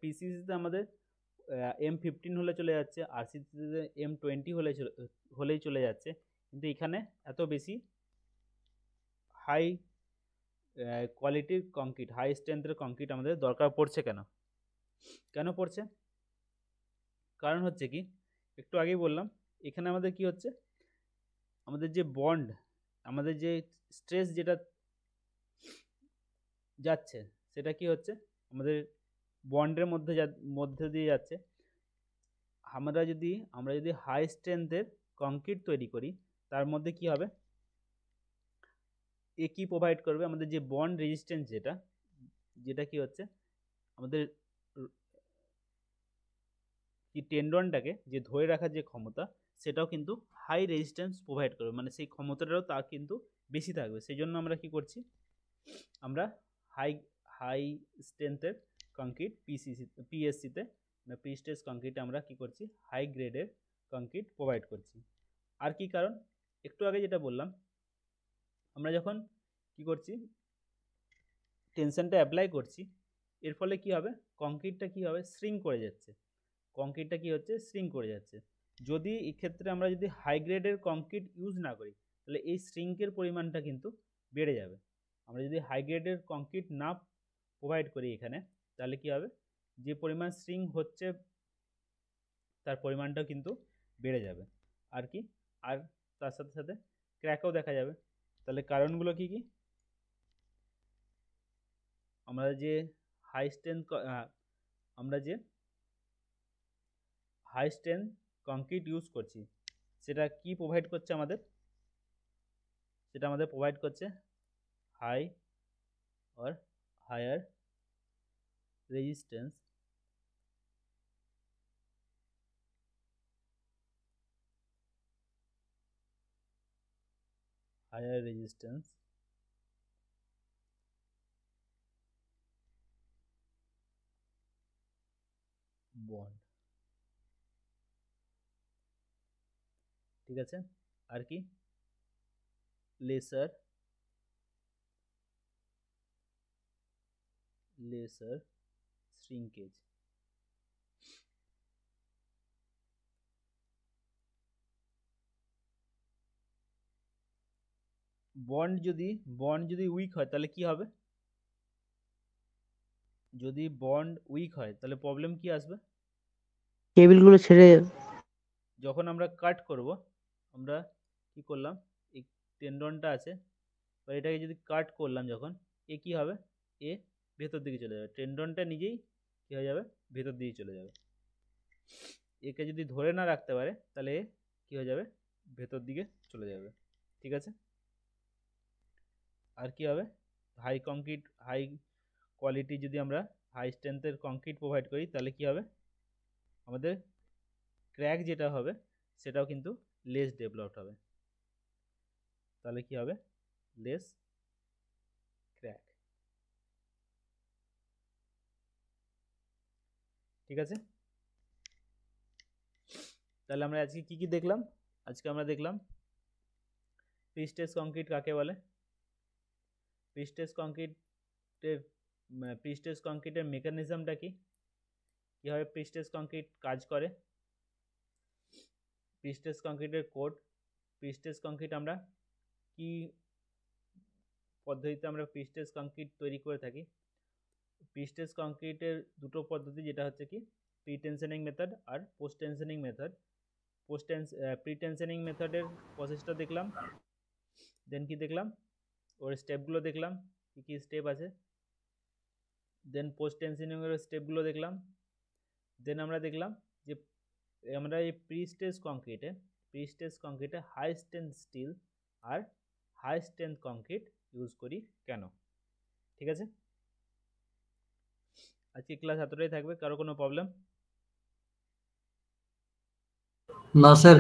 পিসিসিতে আমাদের M15 হলে চলে যাচ্ছে, আরসিসিতে M20 হলেই চলে যাচ্ছে, কিন্তু এখানে এত বেশি হাই কোয়ালিটির কংক্রিট, হাই স্ট্রেংথের কংক্রিট আমাদের দরকার পড়ছে কেন পড়ছে? কারণ হচ্ছে কি, একটু আগেই বললাম, এখানে আমাদের কি হচ্ছে, আমাদের যে বন্ড, আমাদের যে স্ট্রেস যেটা যাচ্ছে সেটা কি হচ্ছে, আমাদের বন্ডের মধ্যে দিয়ে যাচ্ছে। আমরা যদি হাই স্ট্রেংথের কংক্রিট তৈরি করি, তার মধ্যে কি হবে, এ কি প্রোভাইড করবে, আমাদের যে বন্ড রেজিস্ট্যান্স যেটা কি হচ্ছে, আমাদের কি টেন্ডনটাকে যে ধরে রাখার যে ক্ষমতা, সেটাও কিন্তু হাই রেজিস্ট্যান্স প্রোভাইড করবে, মানে সেই ক্ষমতাটাও তার কিন্তু বেশি থাকবে। সেই জন্য আমরা কি করছি, আমরা হাই স্ট্রেংথের কংক্রিট পিএসসিতে প্রি স্ট্রেস কংক্রিটে আমরা কি করছি, হাই গ্রেডের কংক্রিট প্রোভাইড করছি। আর কি কারণ, একটু আগে যেটা বললাম, আমরা যখন কি করছি টেনশনটা অ্যাপ্লাই করছি, এর ফলে কি হবে, কংক্রিটটা কি হবে, শ্রিঙ্ক করে যাচ্ছে। যদি এক্ষেত্রে আমরা যদি হাই গ্রেডের কংক্রিট ইউজ না করি, তাহলে এই শ্রিঙ্কের পরিমাণটা কিন্তু বেড়ে যাবে। আমরা যদি হাই গ্রেডের কংক্রিট না প্রোভাইড করি এখানে, তাহলে কি হবে, যে পরিমাণ শ্রিঙ্ক হচ্ছে তার পরিমাণটাও কিন্তু বেড়ে যাবে। আর কি, আর তার সাথে সাথে ক্র্যাকও দেখা যাবে। তাহলে কারণগুলো কি কি, আমরা যে হাই স্ট্রেংথ কংক্রিট ইউজ করছি, সেটা কি প্রোভাইড করছে আমাদের, সেটা আমাদের প্রোভাইড করছে হাই और हायर रेजिस्टेंस বন্ড। ঠিক আছে, আর কি, লেসার শ্রিঙ্কেজ। বন্ড যদি উইক হয় তাহলে কি হবে, যদি বন্ড উইক হয় তাহলে প্রবলেম কি আসবে, কেবিলগুলো ছেড়ে যখন আমরা কাট করব, আমরা কি করলাম, এই টেন্ডনটা আছে, বা এটাকে যদি কাট করলাম যখন, এ কি হবে, এ ভেতর দিকে চলে যাবে, টেন্ডনটা নিজেই কি হয়ে যাবে, ভেতর দিকে চলে যাবে। একে যদি ধরে না রাখতে পারে তাহলে এ কি হয়ে যাবে, ভেতর দিকে চলে যাবে। ঠিক আছে, আর কি হবে, হাই কোয়ালিটি যদি আমরা হাই স্ট্রেংথের কংক্রিট প্রোভাইড করি, তাহলে কি হবে, আমাদের ক্র্যাক যেটা হবে সেটাও কিন্তু লেস ডেভেলপড হবে। তাহলে কি হবে, লেস ক্র্যাক। ঠিক আছে, তাহলে আমরা আজকে কি দেখলাম? আজকে আমরা দেখলাম প্রিস্টেজ কংক্রিট কাকে বলে, প্রিস্টেজ কংক্রিটের মেকানিজমটা কি, কীভাবে প্রিস্টেজ কংক্রিট কাজ করে, প্রিস্টেজ কংক্রিটের কোড, প্রিস্টেজ কংক্রিট আমরা কি পদ্ধতিতে আমরা প্রিস্টেজ কংক্রিট তৈরি করে থাকি। প্রিস্টেজ কংক্রিটের দুটো পদ্ধতি, যেটা হচ্ছে কি প্রি টেনশনিং মেথড আর post tensioning method. Pre tensioning মেথডের প্রসেসটা দেখলাম, দেন কি দেখলাম ওর স্টেপগুলো দেখলাম, কী কী স্টেপ আছে, দেন পোস্ট টেনশনিংয়ের স্টেপগুলো দেখলাম, দেন আমরা দেখলাম যে আমরা এই প্রিস্টেজ কংক্রিটে হাই স্ট্রেংথ স্টিল আর হাই স্ট্রেংথ কংক্রিট ইউজ করি কেন। ঠিক আছে, আজকে ক্লাস এতটাই থাকবে। কারো কোনো প্রবলেম? না স্যার।